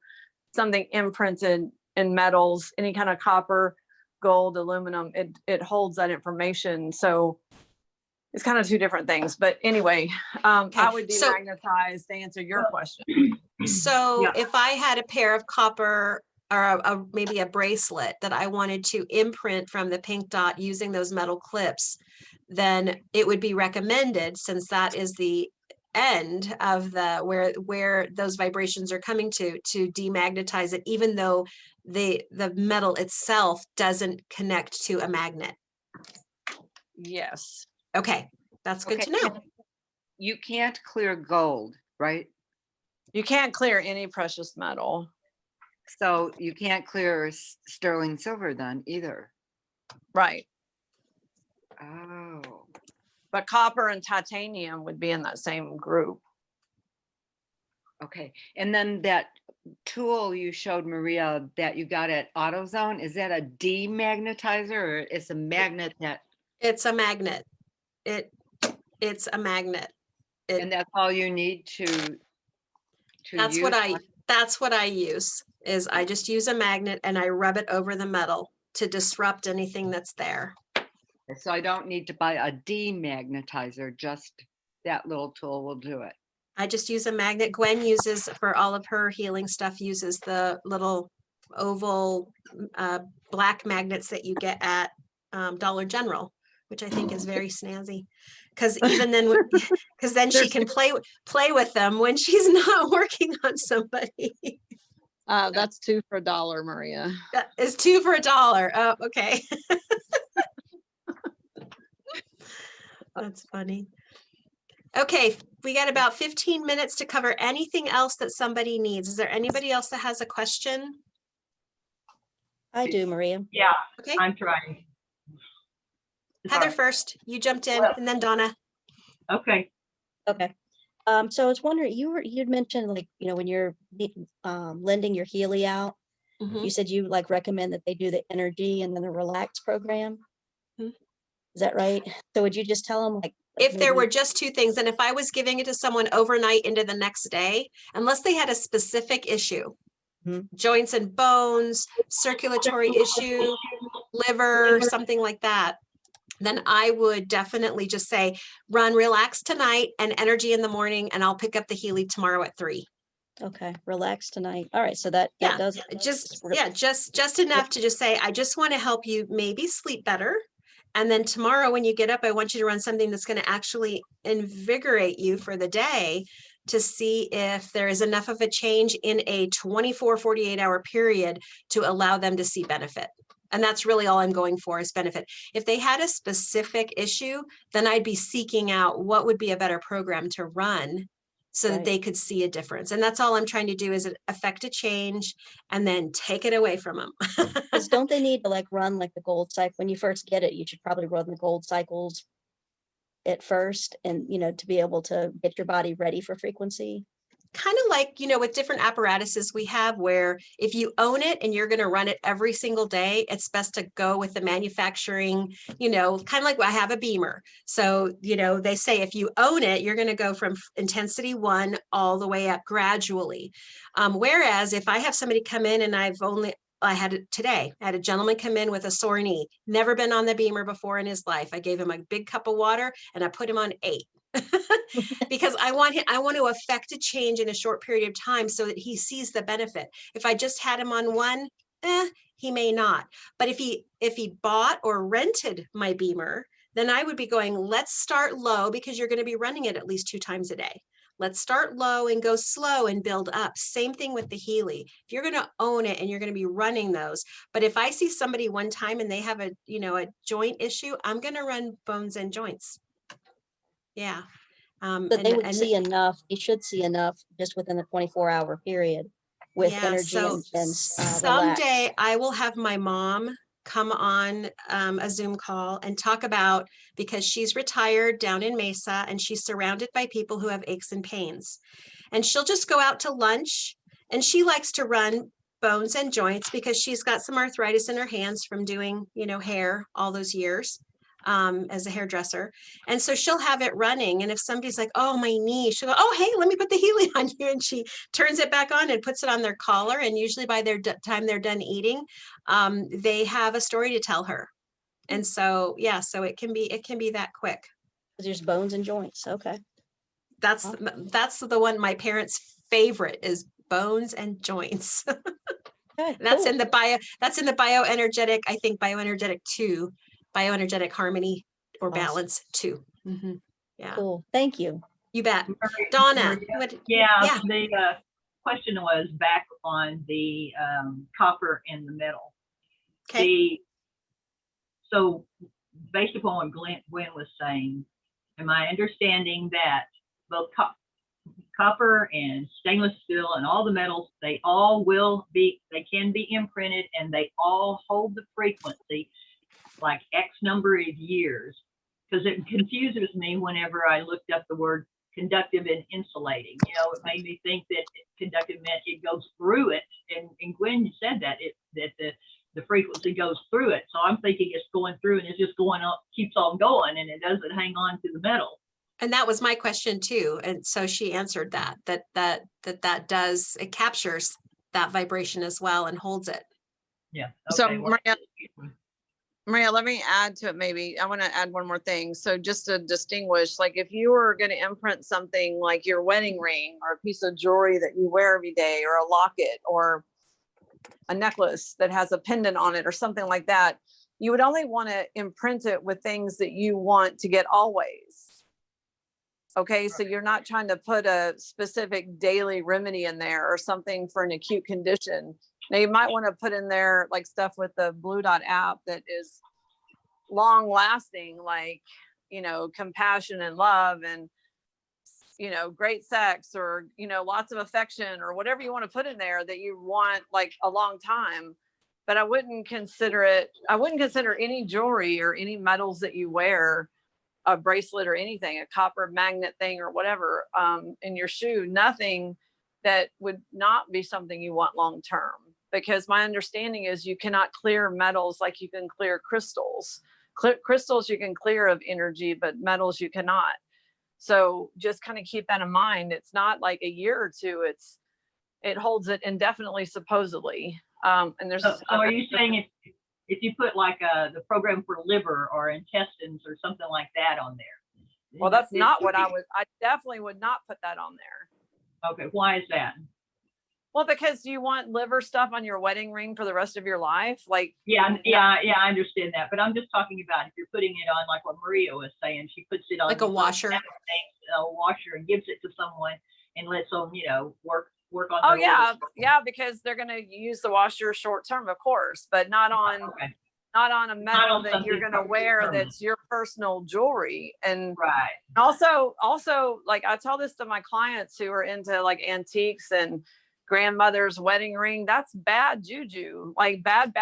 something imprinted in metals, any kind of copper, gold, aluminum, it holds that information. So it's kind of two different things. But anyway, I would demagnetize to answer your question. So if I had a pair of copper or maybe a bracelet that I wanted to imprint from the Pink Dot using those metal clips, then it would be recommended, since that is the end of the where those vibrations are coming to demagnetize it, even though the metal itself doesn't connect to a magnet. Yes. Okay, that's good to know. You can't clear gold, right? You can't clear any precious metal. So you can't clear sterling silver then either. Right. Oh. But copper and titanium would be in that same group. Okay. And then that tool you showed, Maria, that you got at AutoZone, is that a demagnetizer, or it's a magnet that? It's a magnet. It's a magnet. And that's all you need to That's use? what I use, is I just use a magnet and I rub it over the metal to disrupt anything that's there. So I don't need to buy a demagnetizer, just that little tool will do it. I just use a magnet. Gwen uses, for all of her healing stuff, uses the little oval black magnets that you get at Dollar General, which I think is very snazzy. Because even then, because then she can play with them when she's not working on somebody. That's 2 for $1, Maria. That is 2 for $1. Oh, okay. That's funny. Okay, we got about 15 minutes to cover anything else that somebody needs. Is there anybody else that has a question? I do, Maria. Yeah, okay. I'm trying. Heather first, you jumped in, and then Donna. Okay. Okay. So I was wondering, you'd mentioned, like, you know, when you're lending your Healy out, you said you like recommend that they do the energy and then the relax program. Is that right? So would you just tell them, like, if there were just 2 things, and if I was giving it to someone overnight into the next day, unless they had a specific issue, joints and bones, circulatory issue, liver, something like that, then I would definitely just say, run relax tonight and energy in the morning, and I'll pick up the Healy tomorrow at 3. Okay, relax tonight. All right, so that does just enough to just say, I just want to help you maybe sleep better. And then tomorrow when you get up, I want you to run something that's going to actually invigorate you for the day to see if there is enough of a change in a 24, 48-hour period to allow them to see benefit. And that's really all I'm going for is benefit. If they had a specific issue, then I'd be seeking out what would be a better program to run so that Right. they could see a difference. And that's all I'm trying to do is affect a change and then take it away from them. Because don't they need to like run like the gold cycle? When you first get it, you should probably run the gold cycles at first, and you know, to be able to get your body ready for frequency. Kind of like, you know, with different apparatuses we have, where if you own it and you're going to run it every single day, it's best to go with the manufacturing, you know, kind of like I have a beamer. So, you know, they say if you own it, you're going to go from intensity 1 all the way up gradually. Whereas if I have somebody come in and I had it today. I had a gentleman come in with a sore knee, never been on the beamer before in his life. I gave him a big cup of water and I put him on 8. Because I want to affect a change in a short period of time so that he sees the benefit. If I just had him on 1, he may not. But if he bought or rented my beamer, then I would be going, let's start low, because you're going to be running it at least 2 times a day. Let's start low and go slow and build up. Same thing with the Healy. If you're going to own it and you're going to be running those. But if I see somebody one time and they have a joint issue, I'm going to run bones and joints. Yeah. So they would see enough, you should see enough just within the 24-hour period with energy so and someday relax. I will have my mom come on a Zoom call and talk about, because she's retired down in Mesa and she's surrounded by people who have aches and pains. And she'll just go out to lunch, and she likes to run bones and joints because she's got some arthritis in her hands from doing, hair all those years. As a hairdresser. And so she'll have it running. And if somebody's like, oh, my knee, she'll go, oh, hey, let me put the Healy on you. And she turns it back on and puts it on their collar. And usually by their time they're done eating, they have a story to tell her. And so, yeah, so it can be that quick. There's bones and joints. Okay. That's the one, my parents' favorite is bones and joints. Okay, That's cool. in the bioenergetic, I think bioenergetic 2. Bioenergetic harmony or Awesome. balance 2. Mm-hmm. Yeah. Cool. Thank you. You bet. Donna. Yeah. The question was back on the copper and the metal. Okay. So based upon what Gwen was saying, am I understanding that both copper and stainless steel and all the metals, they can be imprinted and they all hold the frequency like X number of years? Because it confuses me whenever I looked up the word conductive and insulating. It made me think that conductive meant it goes through it. And Gwen said that the frequency goes through it. So I'm thinking it's going through and it's just going up, keeps on going, and it doesn't hang on to the metal. And that was my question too. And so she answered that does, it captures that vibration as well and holds it. Yeah. Okay, so Maria, let me add to it. Maybe I want to add one more thing. So just to distinguish, like if you were going to imprint something like your wedding ring or a piece of jewelry that you wear every day, or a locket or a necklace that has a pendant on it or something like that, you would only want to imprint it with things that you want to get always. Okay, so you're not trying to put a specific daily remedy in there or something for an acute condition. Now you might want to put in there like stuff with the Blue Dot app that is long lasting, like, compassion and love and, great sex or, lots of affection or whatever you want to put in there that you want like a long time. But I wouldn't consider any jewelry or any metals that you wear, a bracelet or anything, a copper magnet thing or whatever, in your shoe, nothing that would not be something you want long term. Because my understanding is you cannot clear metals like you can clear crystals. Crystals you can clear of energy, but metals you cannot. So just kind of keep that in mind. It's not like a year or two. It holds it indefinitely, supposedly. And there's. So are you saying if you put like the program for liver or intestines or something like that on there? Well, that's not what I definitely would not put that on there. Okay, why is that? Well, because you want liver stuff on your wedding ring for the rest of your life. Like, yeah, I understand that. But I'm just talking about if you're putting it on, like what Maria was saying, she puts it on like a washer, and gives it to someone. and lets them, you know, work on. Oh their little yeah, stuff. yeah, because they're gonna use the washer short term, of course, but not on Okay. not on a metal on that you're something gonna wear permanent. that's your personal jewelry. And Right. also like I tell this to my clients who are into like antiques and grandmother's wedding ring. That's bad juju, like bad,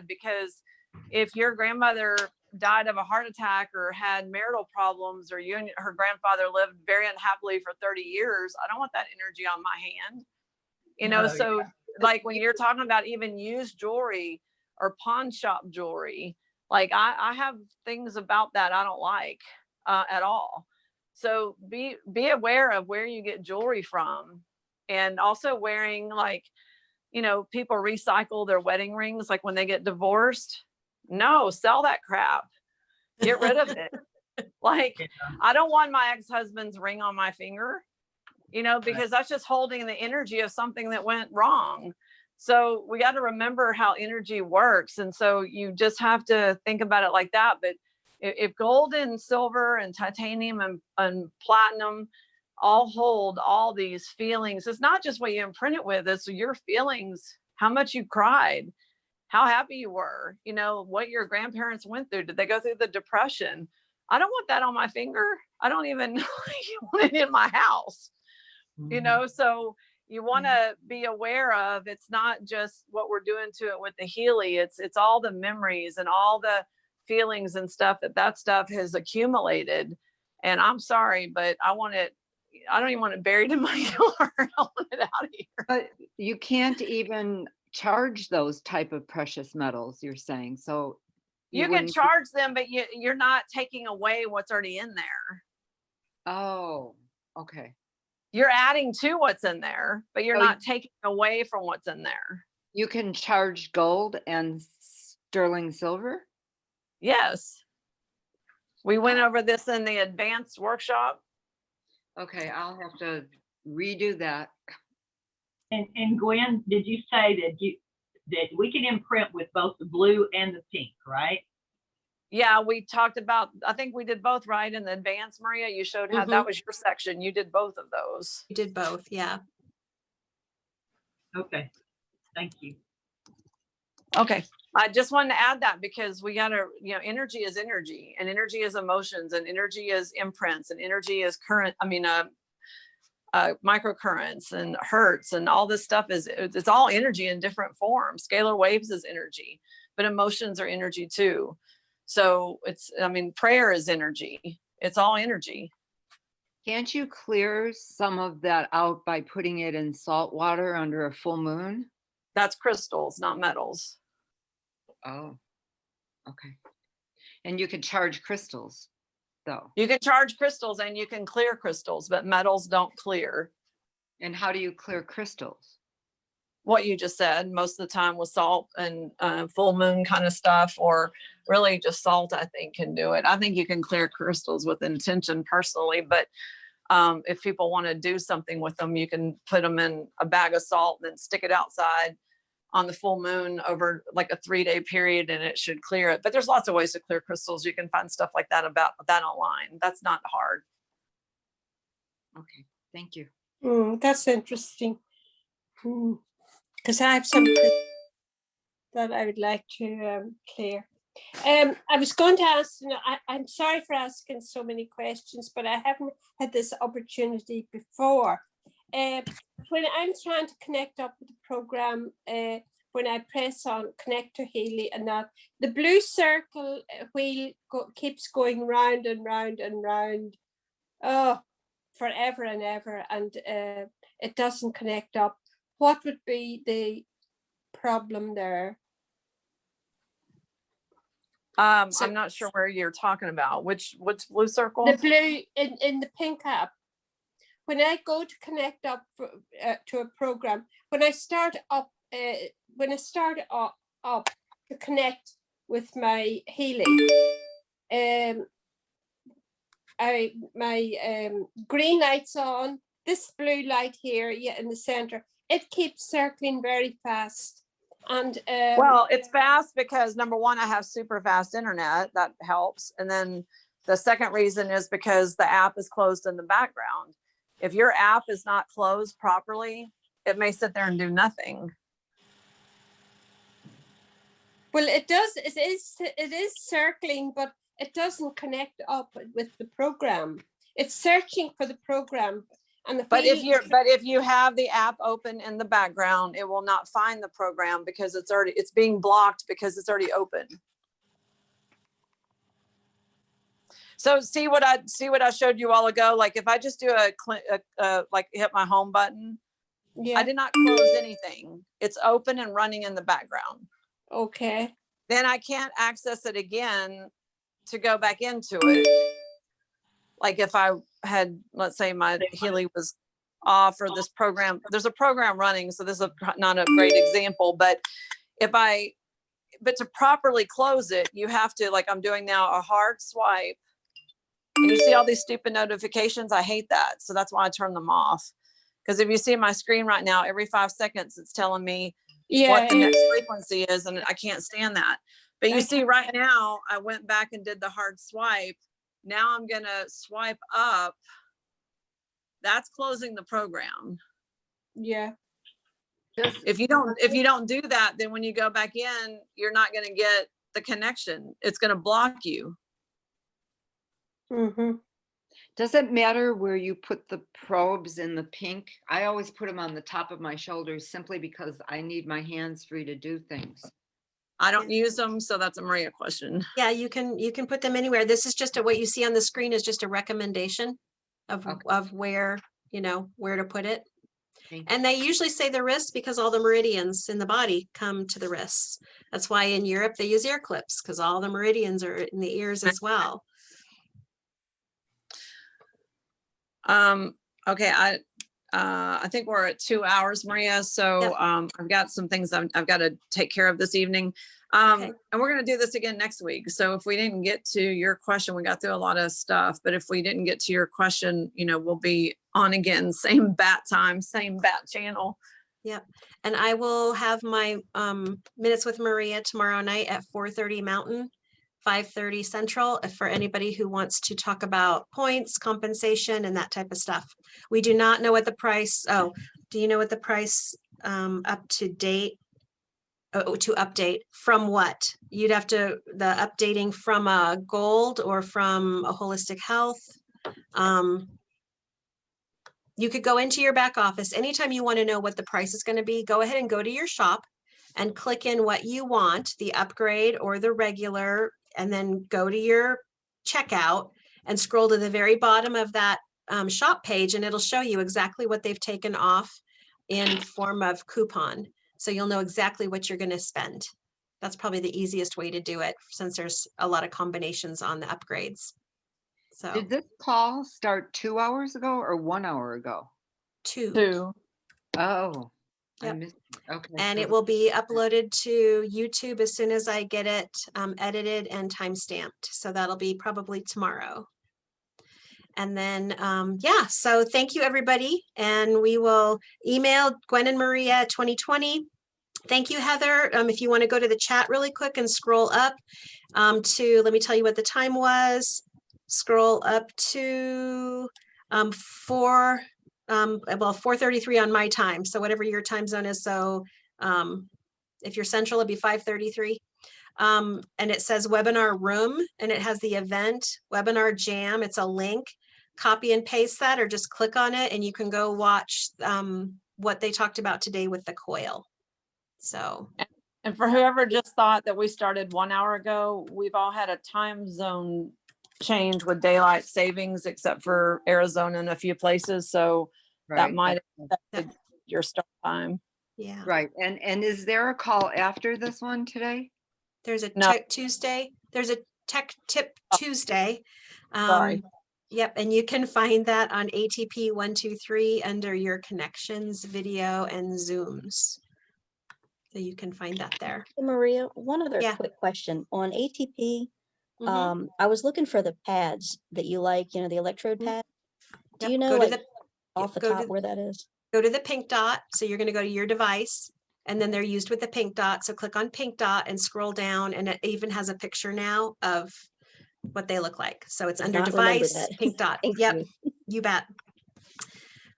because if your grandmother died of a heart attack or had marital problems, or you and her grandfather lived very unhappily for 30 years, I don't want that energy on my hand. You know, No, so yeah. like when you're talking about even used jewelry or pawn shop jewelry, like I have things about that I don't like at all. So be aware of where you get jewelry from, and also wearing, like, you know, people recycle their wedding rings, like when they get divorced. No, sell that crap. Get rid of it. Like, Yeah. I don't want my ex-husband's ring on my finger, you know, because that's just holding the energy of something that went wrong. So we got to remember how energy works. And so you just have to think about it like that. But if gold and silver and titanium and platinum all hold all these feelings, it's not just what you imprint it with, it's your feelings, how much you cried, how happy you were, you know, what your grandparents went through. Did they go through the depression? I don't want that on my finger. I don't even want it in my house, you know? So you want to be aware of, it's not just what we're doing to it with the Healy. It's all the memories and all the feelings and stuff that stuff has accumulated. And I'm sorry, but I want it, I don't even want it buried in my yard. I want it out of here. But you can't even charge those type of precious metals, you're saying. So You can wouldn't- charge them, but you're not taking away what's already in there. Oh, okay. You're adding to what's in there, but you're Oh, not taking away from what's in there. You can charge gold and sterling silver? Yes. We went over this in the advanced workshop. Okay, I'll have to redo that. And Gwen, did you say that we can imprint with both the blue and the pink, right? Yeah, we talked about, I think we did both, right? In the advanced, Maria, you showed how that was your section. You did both of those. You did both, yeah. Okay, thank you. Okay. I just wanted to add that because we gotta, you know, energy is energy, and energy is emotions, and energy is imprints, and energy is current. I mean, microcurrents and hertz and all this stuff it's all energy in different forms. Scalar waves is energy, but emotions are energy too. So I mean, prayer is energy. It's all energy. Can't you clear some of that out by putting it in salt water under a full moon? That's crystals, not metals. Oh, okay. And you could charge crystals, though. You can charge crystals and you can clear crystals, but metals don't clear. And how do you clear crystals? What you just said, most of the time with salt and full moon kind of stuff, or really just salt, I think can do it. I think you can clear crystals with intention personally, but if people want to do something with them, you can put them in a bag of salt and then stick it outside on the full moon over like a 3-day period, and it should clear it. But there's lots of ways to clear crystals. You can find stuff like that about that online. That's not hard. Okay, thank you. That's interesting. Because I have some that I would like to clear. I was going to ask, you know, I'm sorry for asking so many questions, but I haven't had this opportunity before. When I'm trying to connect up with the program, when I press on connect to Healy and that, the blue circle wheel keeps going round and round and round, forever and ever, and it doesn't connect up. What would be the problem there? I'm not sure where you're talking about. Which blue circle? The blue in the pink app. When I go to connect up to a program, when I start up to connect with my Healy, my green light's on. This blue light here, in the center, it keeps circling very fast. And well, it's fast because number one, I have super fast internet. That helps. And then the second reason is because the app is closed in the background. If your app is not closed properly, it may sit there and do nothing. Well, it does, it is circling, but it doesn't connect up with the program. It's searching for the program. And the But way if you have the app open in the background, it will not find the program because it's being blocked because it's already open. So see what I showed you all ago? Like if I just do like hit my home button, I did not close anything. It's open and running in the background. Okay. Then I can't access it again to go back into it. Like if I had, let's say my Healy was off or this program, there's a program running. So this is not a great example, but to properly close it, you have to, like I'm doing now, a hard swipe. And you see all these stupid notifications. I hate that. So that's why I turn them off. Because if you see my screen right now, every 5 seconds, it's telling me what the next frequency is. And I can't stand that. But you see right now, I went back and did the hard swipe. Now I'm going to swipe up. That's closing the program. Yeah. If you don't do that, then when you go back in, you're not going to get the connection. It's going to block you. Mm-hmm. Does it matter where you put the probes in the pink? I always put them on the top of my shoulders simply because I need my hands free to do things. I don't use them, so that's a Maria question. Yeah, you can put them anywhere. This is just what you see on the screen is just a recommendation of where, where to put it. And they usually say the wrists because all the meridians in the body come to the wrists. That's why in Europe they use ear clips because all the meridians are in the ears as well. Okay, I think we're at 2 hours, Maria. So I've got some things I've got to take care of this evening. And we're going to do this again next week. So if we didn't get to your question, we got through a lot of stuff, but if we didn't get to your question, we'll be on again, same bat time, same bat channel. Yep. And I will have my minutes with Maria tomorrow night at 4:30 Mountain, 5:30 Central, for anybody who wants to talk about points, compensation, and that type of stuff. We do not know what the price, do you know what the price up to date, to update from what? You'd have to, the updating from a gold or from a holistic health. You could go into your back office. Anytime you want to know what the price is going to be, go ahead and go to your shop and click in what you want, the upgrade or the regular, and then go to your checkout and scroll to the very bottom of that shop page, and it'll show you exactly what they've taken off in form of coupon. So you'll know exactly what you're going to spend. That's probably the easiest way to do it since there's a lot of combinations on the upgrades. So did this call start 2 hours ago or 1 hour ago? Two. Oh. Yep. Okay. And it will be uploaded to YouTube as soon as I get it edited and time-stamped. So that'll be probably tomorrow. And then, so thank you, everybody. And we will email Gwen and Maria 2020. Thank you, Heather. If you want to go to the chat really quick and scroll up let me tell you what the time was. Scroll up to 4:33 on my time. So whatever your time zone is. So if you're central, it'd be 5:33. And it says webinar room, and it has the event webinar jam. It's a link. Copy and paste that, or just click on it, and you can go watch what they talked about today with the coil. So, and for whoever just thought that we started 1 hour ago, we've all had a time zone change with daylight savings, except for Arizona and a few places. So that might have affected your start time. Yeah. Right. And is there a call after this one today? There's a Tech Tuesday. There's a Tech Tip Tuesday. Sorry. Yep. And you can find that on ATP 123 under your connections, video, and Zooms. So you can find that there. Hey, Maria, one other quick question on ATP. I was looking for the pads that you like, the electrode pad. Do you know off the top where that is? Go to the pink dot. So you're going to go to your device, and then they're used with the pink dot. So click on pink dot and scroll down, and it even has a picture now of what they look like. So it's under device, pink dot. Yep, you bet.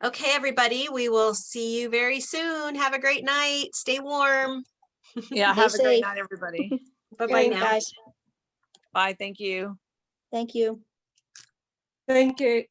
Okay, everybody, we will see you very soon. Have a great night. Stay warm. Yeah, Stay have a great safe. night, everybody. Bye-bye now. Guys, Bye, thank you. thank you. Thank you.